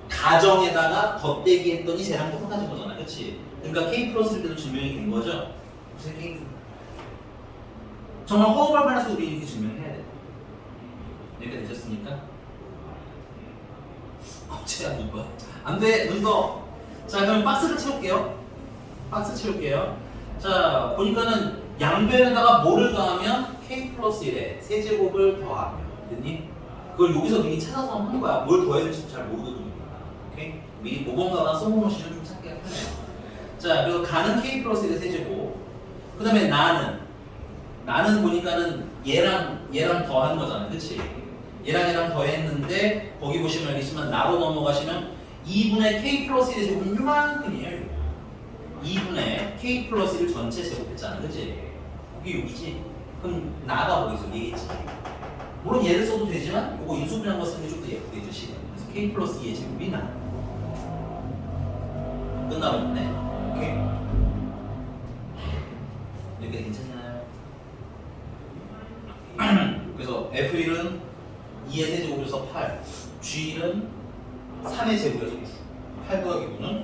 가정에다가 덧대기 했더니 쟤랑 똑같아진 거잖아, 그렇지? 그러니까 K 플러스일 때도 증명이 된 거죠. 무슨 K? 정말 허허벌판해서 우리 이렇게 증명해야 돼. 여기가 되셨습니까? 쟤야 눈 봐. 안 돼, 눈 떠. 자, 그럼 박스를 채울게요. 박스 채울게요. 자, 보니까는 양변에다가 뭐를 더하면 K 플러스 1에 세제곱을 더하면 됐니? 그걸 여기서 미리 찾아서 하는 거야. 뭘 더해야 될지 잘 모르거든요. 오케이? 미리 모범가나 써보시면 좀 찾기가 편해요. 자, 그래서 가는 K 플러스 1의 세제곱. 그 다음에 나는 보니까는 얘랑 더하는 거잖아. 그치? 얘랑 더했는데 거기 보시면 알겠지만 나로 넘어가시면 2분의 K 플러스 1의 제곱은 요만큼이에요. 2분의 K 플러스 1 전체 제곱했잖아. 그치? 그게 여기지? 그럼 나가 거기서 얘겠지? 물론 얘를 써도 되지만 이거 인수분해한 거 쓰는 게 좀 더 예쁘게 주시고 그래서 K 플러스 2의 제곱이 나. 끝나버렸네. 오케이? 이렇게 괜찮나요? 그래서 F1은 2의 세제곱에서 8, G1은 3의 제곱에서 9, 8 더하기 9는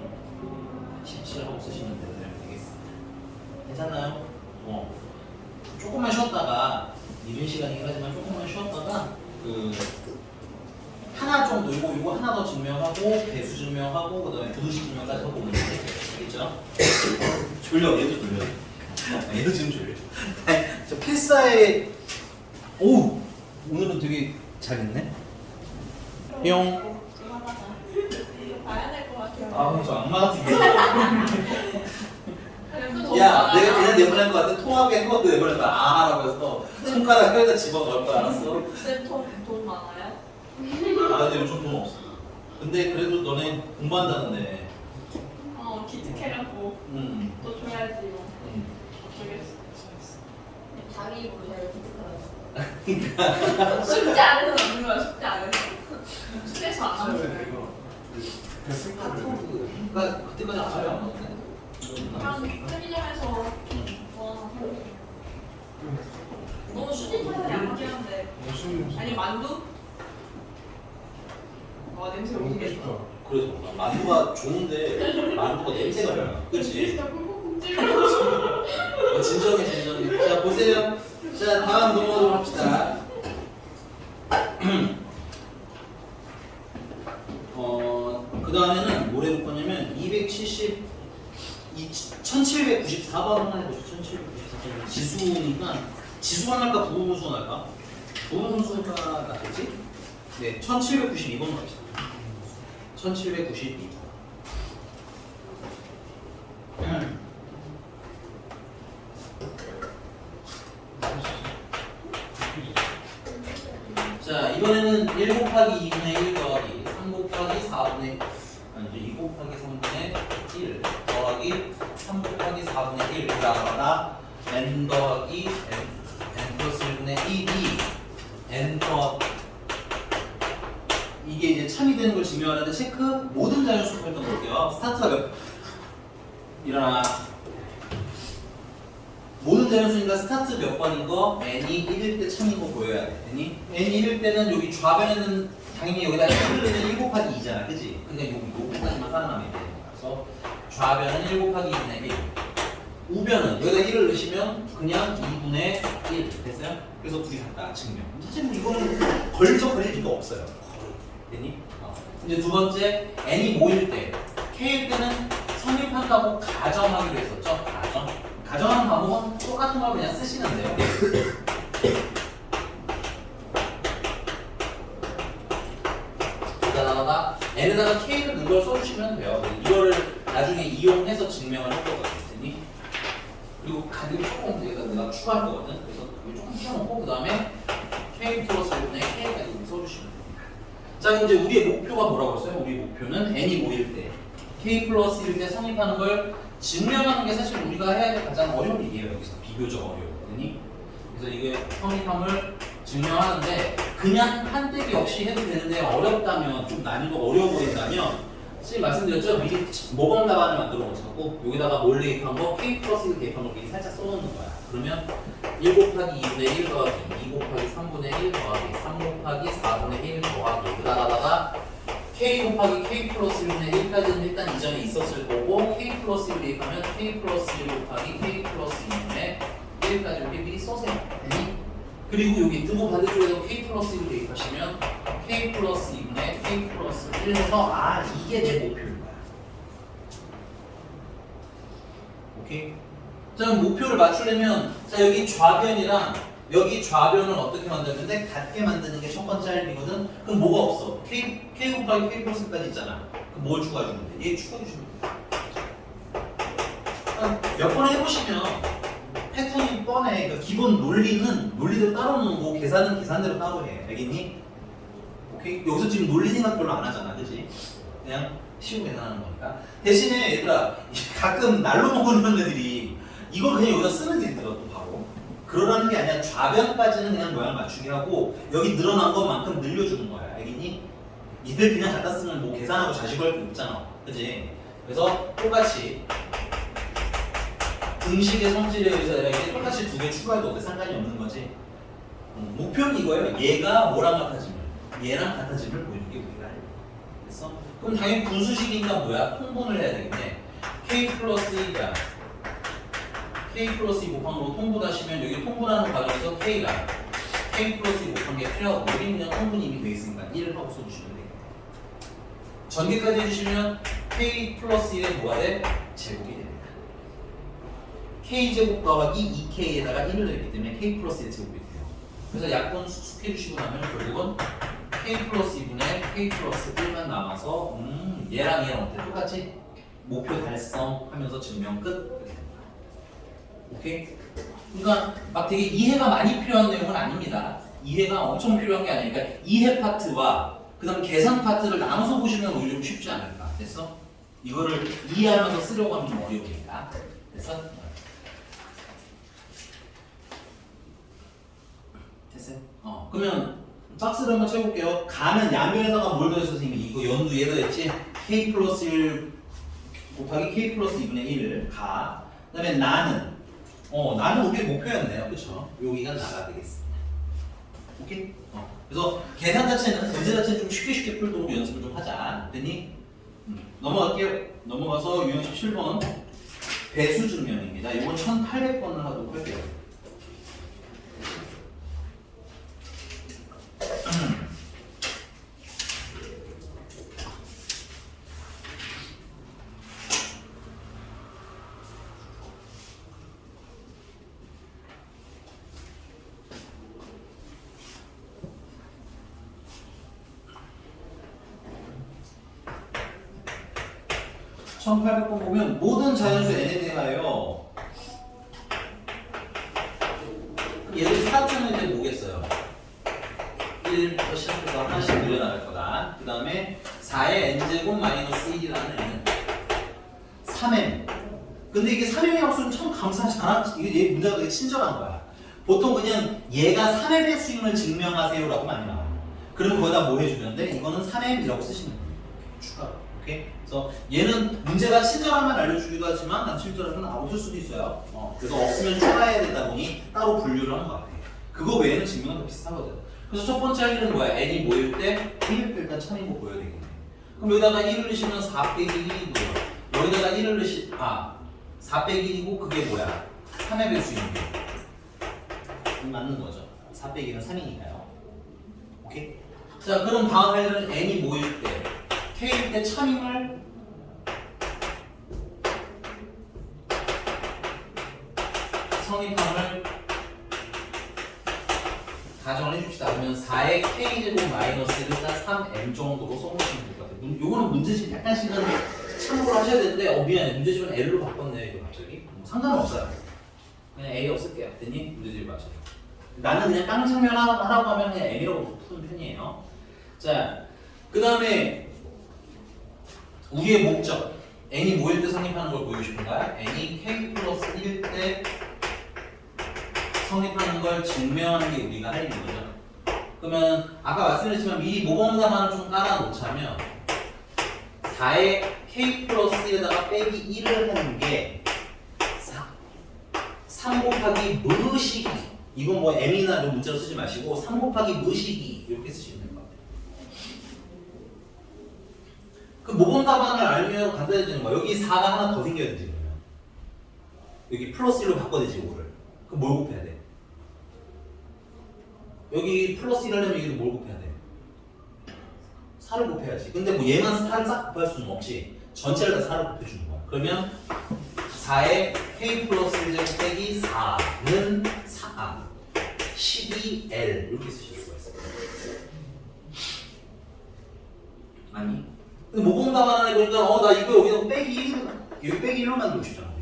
17하고 쓰시면 되겠습니다. 괜찮나요? 조금만 쉬었다가 이른 시간이긴 하지만 조금만 쉬었다가 그 하나 정도 이거 하나 더 증명하고 배수 증명하고 그다음에 부등식 증명까지 하고 오면 되겠죠? 졸려 얘도 졸려. 얘도 지금 졸려. 저 필사에 오 오늘은 되게 잘했네. 뿅. 봐야 될 것 같아요. 아저 악마 같은 게. 야, 내가 그냥 내보낼 것 같아. 통합에 한 것도 내보낼 거야. 아라고 해서 손가락 뼈에다 집어넣을 거야. 알았어? 쌤돈 많아요? 아, 근데 요즘 돈 없어. 근데 그래도 너네 공부한다는데. 기특해갖고 또 줘야지 뭐. 어쩌겠어. 자기 입으로 잘 기특하다. 숙제 안 해서 넣는 거야. 숙제 안 해서. 숙제에서 안 하는 거야. 나 그때까지 아무리 안 먹었네. 그냥 편의점에서 와 너무 수진파들이 안 맞긴 한데 아니 만두? 와 냄새 오겠다. 그래서 만두가 좋은데 만두가 냄새가 나. 그치? 진짜 꿀꿀꿀 찔러. 진정해. 자, 보세요. 자, 다음 넘어가도록 합시다. 그 다음에는 뭘 해볼 거냐면 1794번 하나 해보죠. 1794번. 지수니까 지수가 날까 부분수가 날까? 부분수가 나겠지? 네, 1792번 갑시다. 1792번. 자, 이번에는 1 곱하기 2분의 1 더하기 3 곱하기 4분의 아니죠, 2 곱하기 3분의 1 더하기 3 곱하기 4분의 1 그다음에 n 더하기 n 플러스 1분의 2b n 더 이게 이제 참이 되는 걸 증명하는데 체크 모든 자연수를 일단 볼게요. 스타트가 몇 일어나 모든 자연수니까 스타트 몇 번인 거 n이 1일 때 참인 거 보여야 돼. n이 1일 때는 여기 좌변에는 당연히 여기다 1을 넣으면 1 곱하기 2잖아. 그치? 그러니까 요거까지만 살아남으면 돼. 그래서 좌변은 1 곱하기 2분의 1 우변은 여기다 1을 넣으시면 그냥 2분의 1 됐어요? 그래서 둘이 같다 증명. 사실 이거는 걸릴 리가 없어요. 됐니? 이제 두 번째 n이 모일 때 k일 때는 성립한다고 가정하기로 했었죠. 가정하는 방법은 똑같은 걸 그냥 쓰시면 돼요. 여기다가 n에다가 k를 넣은 걸 써주시면 돼요. 이거를 나중에 이용해서 증명을 할 거거든요. 그리고 가격이 조금 내가 추가할 거거든. 그래서 이거 조금 펴놓고 그 다음에 k 플러스 1분의 k까지 써주시면 됩니다. 자, 이제 우리의 목표가 뭐라고 했어요? 우리 목표는 n이 모일 때 k 플러스 1일 때 성립하는 걸 증명하는 게 사실 우리가 해야 될 가장 어려운 일이에요. 여기서 비교적 어려웠거든요. 그래서 이게 성립함을 증명하는데 그냥 판때기 없이 해도 되는데 어렵다면 좀 난이도 어려워 보인다면 지금 말씀드렸죠? 미리 모범 답안을 만들어 놓자고 여기다가 뭘 대입한 거? K 플러스 1 대입한 거 미리 살짝 써놓는 거야. 그러면 1 곱하기 2분의 1 더하기 2 곱하기 3분의 1 더하기 3 곱하기 4분의 1 더하기 여기다가 K 곱하기 K 플러스 1분의 1까지는 일단 이전에 있었을 거고 K 플러스 1 대입하면 K 플러스 1 곱하기 K 플러스 2분의 1까지 이렇게 미리 써세요. 그리고 여기 뜨고 반대쪽에도 K 플러스 1 대입하시면 K 플러스 2분의 K 플러스 1 해서 아 이게 내 목표인 거야. 오케이? 자 목표를 맞추려면 자 여기 좌변이랑 여기 좌변을 어떻게 만드는데 같게 만드는 게 첫 번째 할미거든. 그럼 뭐가 없어? K 곱하기 K 플러스까지 있잖아. 그럼 뭘 추가해주면 돼? 얘 추가해주시면 돼. 몇 번 해보시면 패턴이 뻔해. 그러니까 기본 논리대로 따로 놓고 계산은 계산대로 따로 해. 알겠니? 오케이? 여기서 지금 논리 생각 별로 안 하잖아. 그치? 그냥 쉬운 계산하는 거니까. 대신에 얘들아 가끔 날로 먹는 애들이 이걸 그냥 여기다 쓰는 게 있더라 또 바로. 그러라는 게 아니라 좌변까지는 그냥 모양 맞추게 하고 여기 늘어난 것만큼 늘려주는 거야. 알겠니? 이들 그냥 갖다 쓰면 뭐 계산하고 자식할 게 없잖아. 그치? 그래서 똑같이 등식의 성질에 의해서 이렇게 똑같이 두 개 추가해도 어때 상관이 없는 거지. 목표는 이거예요. 얘가 뭐랑 같아지면 얘랑 같아짐을 보이는 게 우리가 알고. 그래서 그럼 당연히 분수식이니까 뭐야? 통분을 해야 되겠네. K 플러스 2가 K 플러스 2 곱한 거 통분하시면 여기 통분하는 과정에서 K가 K 플러스 2 곱한 게 필요하고 여기 그냥 통분이 이미 돼 있으니까 1을 하고 써주시면 되겠네. 전개까지 해주시면 K 플러스 1에 뭐가 돼? 제곱이 됩니다. K제곱 더하기 2K에다가 1을 넣기 때문에 K 플러스 1 제곱이 돼요. 그래서 약분 수축해주시고 나면 결국은 K 플러스 2분의 K 플러스 1만 남아서 얘랑 어때? 똑같이 목표 달성하면서 증명 끝. 오케이? 그러니까 막 되게 이해가 많이 필요한 내용은 아닙니다. 이해가 엄청 필요한 게 아니니까 이해 파트와 그 다음 계산 파트를 나눠서 보시면 오히려 좀 쉽지 않을까. 됐어? 이거를 이해하면서 쓰려고 하면 좀 어려우니까. 됐어? 됐어요? 그러면 박스를 한번 채워볼게요. 가는 양변에다가 뭘 더했어 선생님이? 이거 연두 얘가 됐지? K 플러스 1 곱하기 K 플러스 2분의 1을 가. 그 다음에 나는 나는 우리의 목표였네요. 그쵸? 여기가 나가 되겠습니다. 오케이? 그래서 계산 자체는 문제 자체는 좀 쉽게 풀도록 연습을 좀 하자. 됐니? 넘어갈게요. 넘어가서 유형 17번 배수 증명입니다. 이건 1800번을 하도록 할게요. (1800번) 보면 모든 자연수 n에 대하여 얘들 스타트는 이제 뭐겠어요? 1부터 시작해서 하나씩 늘려나갈 거다. 그 다음에 4의 n제곱 마이너스 1이라는 n은 3m. 근데 이게 3m의 함수는 참 감사하지 않아? 이게 얘 문제가 되게 친절한 거야. 보통 그냥 얘가 3m의 수임을 증명하세요 라고 많이 나와요. 그러면 거기다 뭐 해주면 돼? 이거는 3m이라고 쓰시면 돼요. 추가로. 오케이? 그래서 얘는 문제가 친절하면 알려주기도 하지만 안 친절하면 없을 수도 있어요. 그래서 없으면 추가해야 되다 보니 따로 분류를 한 것 같아요. 그거 외에는 증명은 다 비슷하거든. 그래서 첫 번째 할 일은 뭐야? n이 모일 때 1일 때 일단 참인 거 보여야 되겠네. 그럼 여기다가 1을 넣으시면 4 빼기 1이고요. 여기다가 1을 4 빼기 1이고 그게 뭐야? 3의 배수인 게 맞는 거죠. 4 빼기는 3이니까요. 오케이? 자 그럼 다음 할 일은 n이 모일 때 K일 때 참임을 성립함을 가정을 해줍시다. 그러면 4의 K제곱 마이너스 1을 3M 정도로 써보시면 될 것 같아요. 요거는 문제집 약간씩은 참고를 하셔야 되는데 미안해. 문제집은 L로 바꿨네. 이거 갑자기. 상관은 없어요. 그냥 A 없을게요. 됐니? 문제집 맞춰요. 나는 그냥 깡창면 하라고 하면 그냥 M이라고 푸는 편이에요. 자, 그 다음에 우리의 목적 n이 모일 때 성립하는 걸 보이고 싶은가? n이 k 플러스 1일 때 성립하는 걸 증명하는 게 우리가 할 일인 거죠. 그러면 아까 말씀드렸지만 미리 모범 답안을 좀 깔아 놓자면 4에 k 플러스 1에다가 빼기 1을 하는 게 3 곱하기 무시기. 이건 뭐 m이나 이런 문자로 쓰지 마시고 3 곱하기 무시기 이렇게 쓰시면 될 것 같아요. 그 모범 답안을 알면 간단해지는 거야. 여기 4가 하나 더 생겨야 되지 그러면. 여기 플러스 1로 바꿔야 되지 5를. 그럼 뭘 곱해야 돼? 여기 플러스 1 하려면 여기는 뭘 곱해야 돼? 4를 곱해야지. 근데 뭐 얘만 4를 싹 곱할 수는 없지. 전체를 다 4를 곱해주는 거야. 그러면 4에 k 플러스 1제곱 빼기 4는 12L 이렇게 쓰실 수가 있어요. 아니? 근데 모범 답안을 해보니까 나 이거 여기다 빼기 1, 여기 빼기 1로 만들고 싶잖아.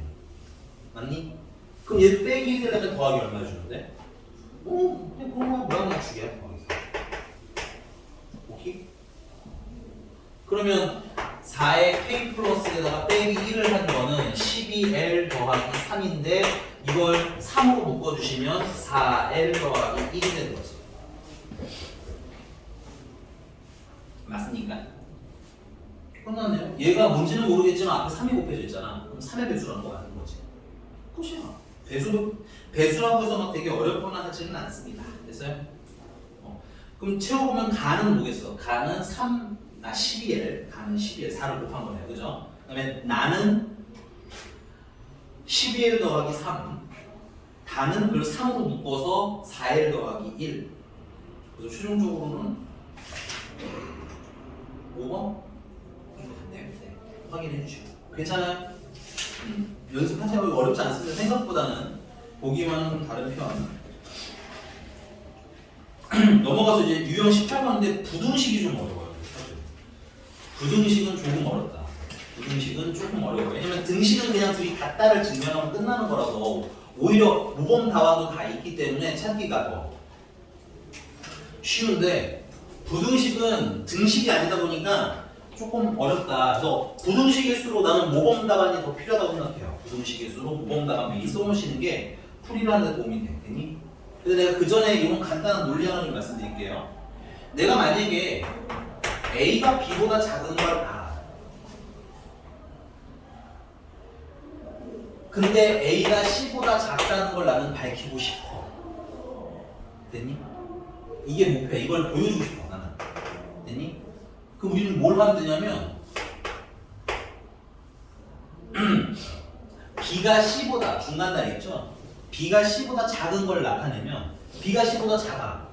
맞니? 그럼 얘 빼기 1을 하면 더하기 얼마 주는데? 그냥 그런 거 모양 맞추기야. 오케이? 그러면 4의 k 플러스에다가 빼기 1을 한 거는 12L 더하기 3인데 이걸 3으로 묶어주시면 4L 더하기 1이 되는 거지. 맞습니까? 끝났네요. 얘가 뭔지는 모르겠지만 앞에 3이 곱해져 있잖아. 그럼 3의 배수라는 거 맞는 거지. 끝이야. 배수라고 해서 막 되게 어렵거나 하지는 않습니다. 됐어요? 그럼 채워보면 가는 뭐겠어? 가는 12L, 가는 12L, 4를 곱한 거네요. 그죠? 그 다음에 나는 12L 더하기 3, 다는 그걸 3으로 묶어서 4L 더하기 1. 그래서 최종적으로는 5번? 이거 같네요. 네. 확인해 주시고. 괜찮아요? 연습하세요. 어렵지 않습니다. 생각보다는 보기와는 다른 편. 넘어가서 이제 유형 18번인데 부등식이 좀 어려워요. 사실. 부등식은 조금 어렵다. 부등식은 조금 어려워요. 왜냐면 등식은 그냥 둘이 같다를 증명하면 끝나는 거라서 오히려 모범 답안도 다 있기 때문에 찾기가 더 쉬운데 부등식은 등식이 아니다 보니까 조금 어렵다. 그래서 부등식일수록 나는 모범 답안이 더 필요하다고 생각해요. 부등식일수록 모범 답안 미리 써놓으시는 게 풀이라는 데 도움이 되니. 그래서 내가 그 전에 이런 간단한 논리 하나를 말씀드릴게요. 내가 만약에 A가 B보다 작은 걸 알아. 근데 A가 C보다 작다는 걸 나는 밝히고 싶어. 됐니? 이게 목표야. 이걸 보여주고 싶어 나는. 됐니? 그럼 우리는 뭘 하면 되냐면 B가 C보다 중간 날 있죠? B가 C보다 작은 걸 나타내면 B가 C보다 작아.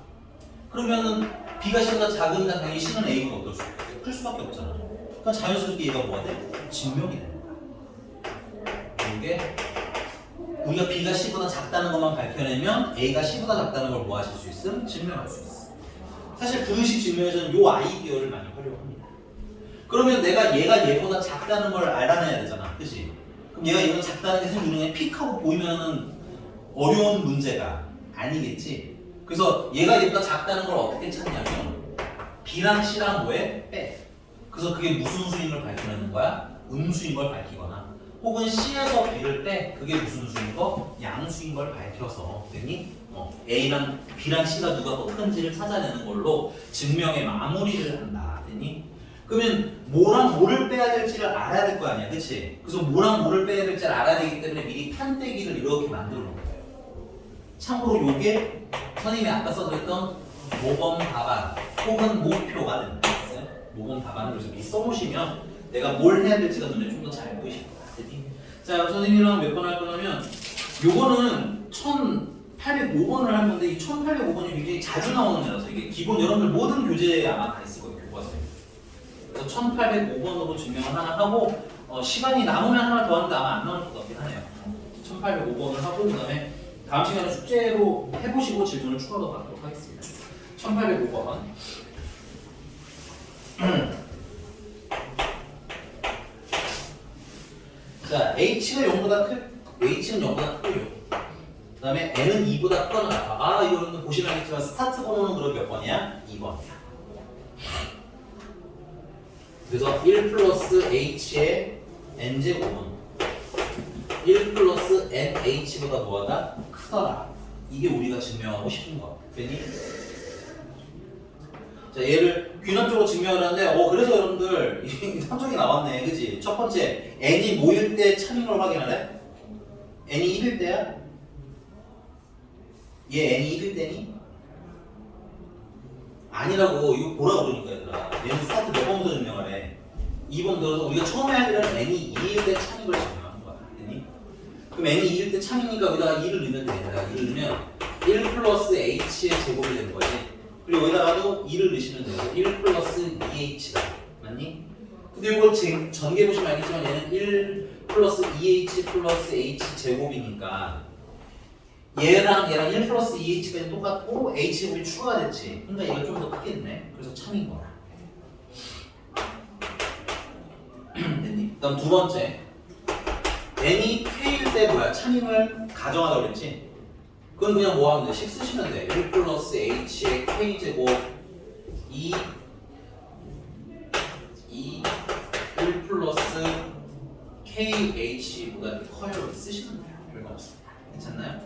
그러면은 B가 C보다 작으니까 당연히 C는 A보다 어떨 수 있겠어? 클 수밖에 없잖아. 그러니까 자연스럽게 얘가 뭐가 돼? 증명이 되는 거야. 이게 우리가 B가 C보다 작다는 것만 밝혀내면 A가 C보다 작다는 걸 뭐 하실 수 있음? 증명할 수 있어. 사실 부등식 증명에서는 요 아이디어를 많이 활용합니다. 그러면 내가 얘가 얘보다 작다는 걸 알아내야 되잖아. 그치? 그럼 얘가 얘보다 작다는 게 사실 눈에 픽하고 보이면은 어려운 문제가 아니겠지. 그래서 얘가 얘보다 작다는 걸 어떻게 찾냐면 B랑 C랑 뭐에? 빼. 그래서 그게 무슨 수인 걸 밝혀내는 거야? 음수인 걸 밝히거나 혹은 C에서 B를 빼. 그게 무슨 수인 거? 양수인 걸 밝혀서 되니? A랑 B랑 C가 누가 더 큰지를 찾아내는 걸로 증명의 마무리를 한다. 되니? 그러면 뭐랑 뭐를 빼야 될지를 알아야 될 거 아니야. 그치? 그래서 뭐랑 뭐를 빼야 될지를 알아야 되기 때문에 미리 판때기를 이렇게 만들어 놓은 거예요. 참고로 요게 선생님이 아까 써드렸던 모범 답안 혹은 목표가 된다. 모범 답안을 그래서 미리 써놓으시면 내가 뭘 해야 될지가 눈에 좀 더 잘 보이실 거야. 자, 선생님이랑 몇 번 할 거냐면 요거는 1805번을 할 건데 이 1805번이 굉장히 자주 나오는 애라서 이게 기본 여러분들 모든 교재에 아마 다 있을 거예요. 교과서에. 그래서 1805번으로 증명을 하나 하고 시간이 남으면 하나 더 하는데 아마 안 나올 것 같긴 하네요. 1805번을 하고 그 다음에 다음 시간에 숙제로 해보시고 질문을 추가로 받도록 하겠습니다. 1805번. 자, H가 0보다 H는 0보다 크고요. 그 다음에 N은 2보다 크거나 같아. 이거는 보시면 알겠지만 스타트 번호는 그럼 몇 번이야? 2번이야. 그래서 1 플러스 H의 N제곱은 1 플러스 NH보다 뭐하다? 크더라. 이게 우리가 증명하고 싶은 거. 괜히? 자, 얘를 균합적으로 증명을 하는데, 그래서 여러분들, 이 탐정이 나왔네. 그치? 첫 번째, n이 모일 때 참임을 확인하래? n이 1일 때야? 얘 n이 1일 때니? 아니라고, 이거 보라고 그러니까, 얘들아. 얘는 스타트 몇 번부터 증명하래? 2번 들어서 우리가 처음에 할 때는 n이 2일 때 참임을 증명하는 거야. 됐니? 그럼 n이 2일 때 참이니까 여기다가 2를 넣으면 돼. 얘들아. 2를 넣으면 1 플러스 h의 제곱이 되는 거지. 그리고 여기다가도 2를 넣으시면 돼요. 1 플러스 2h다. 맞니? 근데 이걸 전개 보시면 알겠지만 얘는 1 플러스 2h 플러스 h 제곱이니까 얘랑 1 플러스 2h가 똑같고 h 제곱이 추가가 됐지. 그러니까 얘가 좀 더 크겠네. 그래서 참인 거야. 됐니? 그다음 두 번째. n이 k일 때 뭐야? 참임을 가정하라고 그랬지? 그건 그냥 뭐 하면 돼? 식 쓰시면 돼. 1 플러스 h의 k제곱 2 1 플러스 kh보다 커요. 이렇게 쓰시면 돼요. 별거 없습니다. 괜찮나요?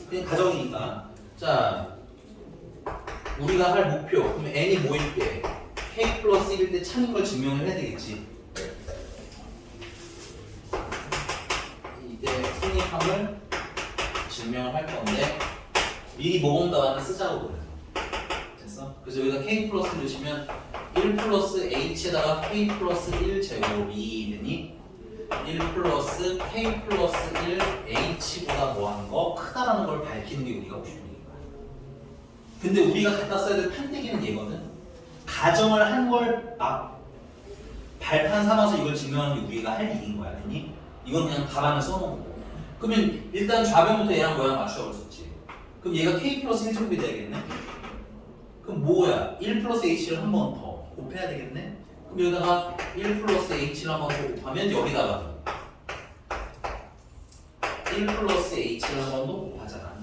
그냥 가정이니까. 자, 우리가 할 목표. 그러면 n이 뭐일 때? k 플러스 1일 때 참인 걸 증명을 해야 되겠지. 이때 성립함을 증명을 할 건데 미리 모범 답안을 쓰자고 그래요. 됐어? 그래서 여기다 k 플러스 넣으시면 1 플러스 h에다가 k 플러스 1 제곱이 되니 1 플러스 k 플러스 1 h보다 뭐하는 거 크다라는 걸 밝히는 게 우리가 하고 싶은 얘기야. 근데 우리가 갖다 써야 될 판때기는 얘거든. 가정을 한 걸 발판 삼아서 이걸 증명하는 게 우리가 할 일인 거야. 되니? 이건 그냥 답안을 써놓은 거. 그러면 일단 좌변부터 얘랑 모양 맞추어 볼수있지. 그럼 얘가 k 플러스 1제곱이 돼야겠네? 그럼 뭐야? 1 플러스 h를 한 번 더 곱해야 되겠네? 그럼 여기다가 1 플러스 h를 한 번 더 곱하면 여기다가 1 플러스 h를 한 번 더 곱하잖아.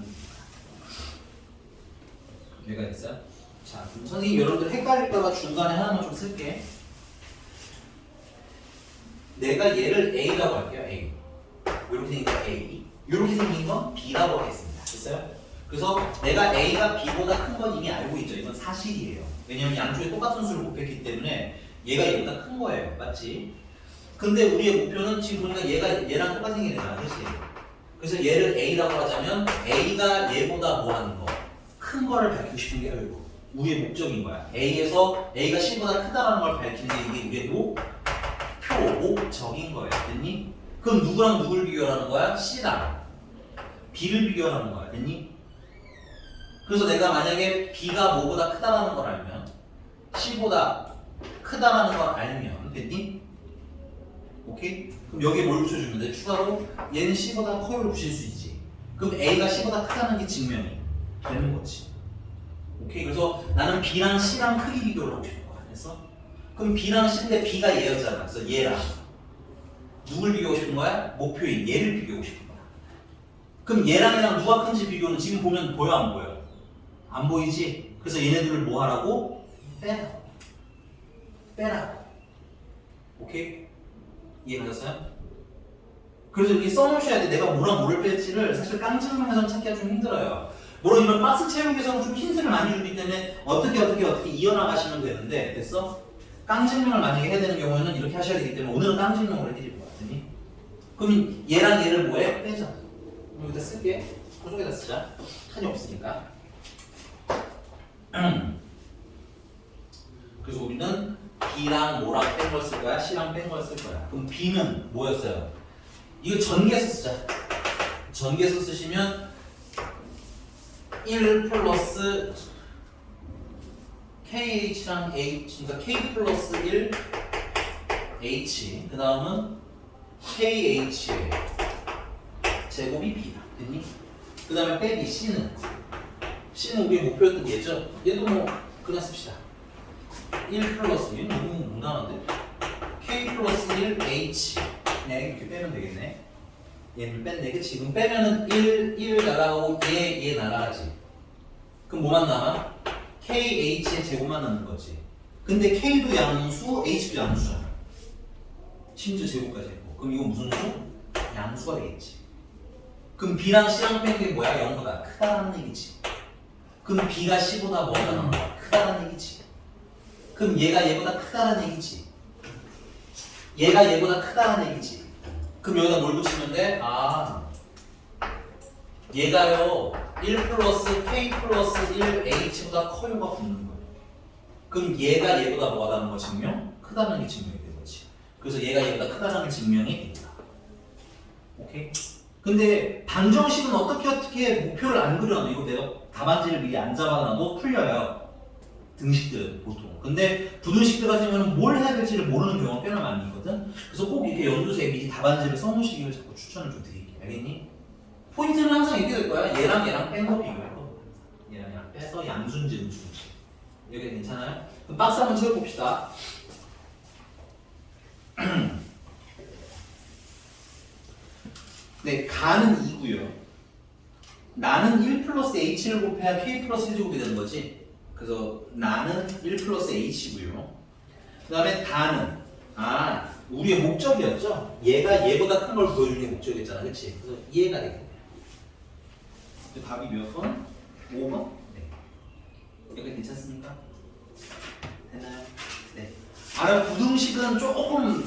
여기가 됐어요? 자, 그럼 선생님 여러분들 헷갈릴까봐 중간에 하나만 좀 쓸게. 내가 얘를 a라고 할게요. a. 이렇게 생긴 건 a. 이렇게 생긴 건 b라고 하겠습니다. 됐어요? 그래서 내가 a가 b보다 큰 건 이미 알고 있죠. 이건 사실이에요. 왜냐면 양쪽에 똑같은 수를 곱했기 때문에 얘가 얘보다 큰 거예요. 맞지? 근데 우리의 목표는 지금 보니까 얘가 얘랑 똑같은 게 되잖아. 그치? 그래서 얘를 a라고 하자면 a가 얘보다 뭐 하는 거? 큰 거를 밝히고 싶은 게 결국 우리의 목적인 거야. a에서 a가 c보다 크다라는 걸 밝히는 게 이게 우리의 목적인 거예요. 됐니? 그럼 누구랑 누구를 비교하는 거야? c랑 b를 비교하는 거야. 됐니? 그래서 내가 만약에 b가 뭐보다 크다라는 걸 알면 c보다 크다라는 걸 알면 됐니? 오케이? 그럼 여기에 뭘 붙여주면 돼? 추가로 얘는 c보다 커요를 붙일 수 있지. 그럼 a가 c보다 크다는 게 증명이 되는 거지. 오케이? 그래서 나는 b랑 c랑 크기 비교를 하고 싶은 거야. 됐어? 그럼 b랑 c인데 b가 얘였잖아. 그래서 얘랑 누굴 비교하고 싶은 거야? 목표인 얘를 비교하고 싶은 거야. 그럼 얘랑 얘랑 누가 큰지 비교는 지금 보면 보여 안 보여? 안 보이지? 그래서 얘네들을 뭐 하라고? 빼라. 오케이? 이해가셨어요? 그래서 이렇게 써놓으셔야 돼. 내가 뭐랑 뭐를 뺄지를 사실 깡증명에서는 찾기가 좀 힘들어요. 물론 이런 박스 채우기에서는 좀 힌트를 많이 주기 때문에 어떻게 이어나가시면 되는데 됐어? 깡증명을 만약에 해야 되는 경우에는 이렇게 하셔야 되기 때문에 오늘은 깡증명을 해드릴 것 같으니 그럼 얘랑 얘를 뭐해? 빼자. 여기다 쓸게. 소속에다 쓰자. 칸이 없으니까. 그래서 우리는 B랑 뭐랑 뺀 걸 쓸 거야? C랑 뺀 걸 쓸 거야. 그럼 B는 뭐였어요? 이거 전개해서 쓰자. 전개해서 쓰시면 1 플러스 KH랑 H, 그러니까 K 플러스 1 H, 그 다음은 KH의 제곱이 B다. 됐니? 그 다음에 빼기 C는 우리의 목표였던 얘죠? 얘도 뭐 그냥 씁시다. 1 플러스, 얘는 너무 무난한데? K 플러스 1 H. 그냥 이렇게 빼면 되겠네. 얘를 뺐네. 그치? 그럼 빼면은 1 날아가고 얘 날아가지. 그럼 뭐만 남아? KH의 제곱만 남는 거지. 근데 K도 양수, H도 양수잖아. 심지어 제곱까지 했고. 그럼 이건 무슨 수? 양수가 되겠지. 그럼 B랑 C랑 뺀 게 뭐야? 0보다 크다라는 얘기지. 그럼 B가 C보다 뭐가 나는 거야? 크다. 크다는 얘기지. 그럼 얘가 얘보다 크다는 얘기지. 얘가 얘보다 크다는 얘기지. 그럼 여기다 뭘 붙이면 돼? 아, 얘가요 1 플러스 k 플러스 1 h보다 커요가 붙는 거야. 그럼 얘가 얘보다 뭐가 다는 거 증명? 크다는 게 증명이 되는 거지. 그래서 얘가 얘보다 크다는 게 증명이 된다. 오케이? 근데 방정식은 어떻게 목표를 안 그려놔. 이거 내가 답안지를 미리 안 잡아놔도 풀려요. 등식들은 보통. 근데 부등식들 같은 경우는 뭘 해야 될지를 모르는 경우가 꽤나 많이 있거든. 그래서 꼭 이렇게 연두색에 미리 답안지를 써놓으시기를 자꾸 추천을 좀 드릴게요. 알겠니? 포인트는 항상 이렇게 될 거야. 얘랑 뺀 거 비교할 거. 얘랑 빼서 양순지, 음순지. 여기 괜찮아요? 그럼 박스 한번 채워봅시다. 네, 가는 2고요. 나는 1 플러스 h를 곱해야 k 플러스 1제곱이 되는 거지. 그래서 나는 1 플러스 h고요. 그 다음에 다는 우리의 목적이었죠. 얘가 얘보다 큰 걸 보여주는 게 목적이었잖아, 그렇지? 그래서 이해가 되겠네. 답이 몇 번? 5번? 네. 여기 괜찮습니까? 됐나요? 네. 부등식은 조금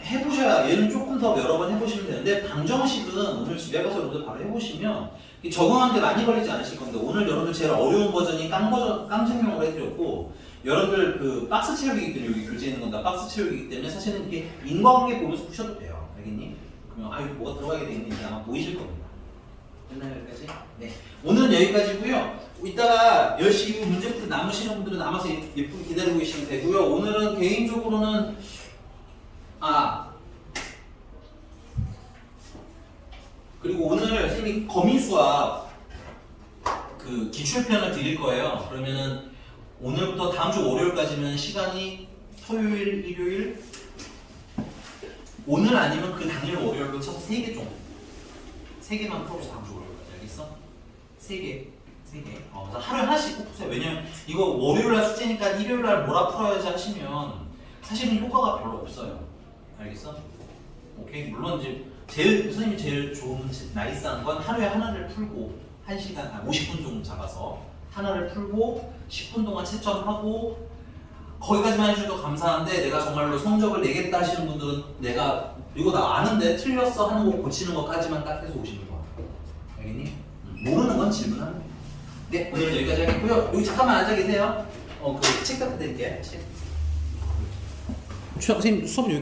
해보셔야, 얘는 조금 더 여러 번 해보시면 되는데, 방정식은 오늘 집에 가서 여러분들 바로 해보시면 적응하는데 많이 걸리지 않으실 건데, 오늘 여러분들 제일 어려운 버전이 깡증명으로 해드렸고, 여러분들 그 박스 채우기이기 때문에, 여기 교재에 있는 건 다 박스 채우기이기 때문에 사실은 이렇게 인과관계 보면서 푸셔도 돼요. 알겠니? 그러면 이거 뭐가 들어가게 돼 있는지 아마 보이실 겁니다. 됐나요, 여기까지? 네. 오늘은 여기까지고요. 이따가 10시 이후 문제부터 남으시는 분들은 남아서 예쁘게 기다리고 계시면 되고요. 오늘은 개인적으로는 그리고 오늘 선생님이 거미수학 그 기출편을 드릴 거예요. 그러면은 오늘부터 다음 주 월요일까지는 시간이 토요일, 일요일, 오늘 아니면 그 당일 월요일로 쳐서 3개 정도. 3개만 풀어서 다음 주 월요일까지. 알겠어? 3개. 그래서 하루에 하나씩 꼭 푸세요. 왜냐면 이거 월요일날 숙제니까 일요일날 뭐라 풀어야지 하시면 사실은 효과가 별로 없어요. 알겠어? 오케이? 물론 이제 선생님이 제일 좋은 나이스한 건 하루에 하나를 풀고 1시간, 50분 정도 잡아서 하나를 풀고 10분 동안 채점하고 거기까지만 해줘도 감사한데 내가 정말로 성적을 내겠다 하시는 분들은 내가 이거 나 아는데 틀렸어 하는 거 고치는 것까지만 딱 해서 오시는 거야. 알겠니? 모르는 건 질문하는 거야. 네, 오늘 여기까지 하겠고요. 여기 잠깐만 앉아 계세요. 그 책 갖다 드릴게요. 책. 선생님 수업 여기까지.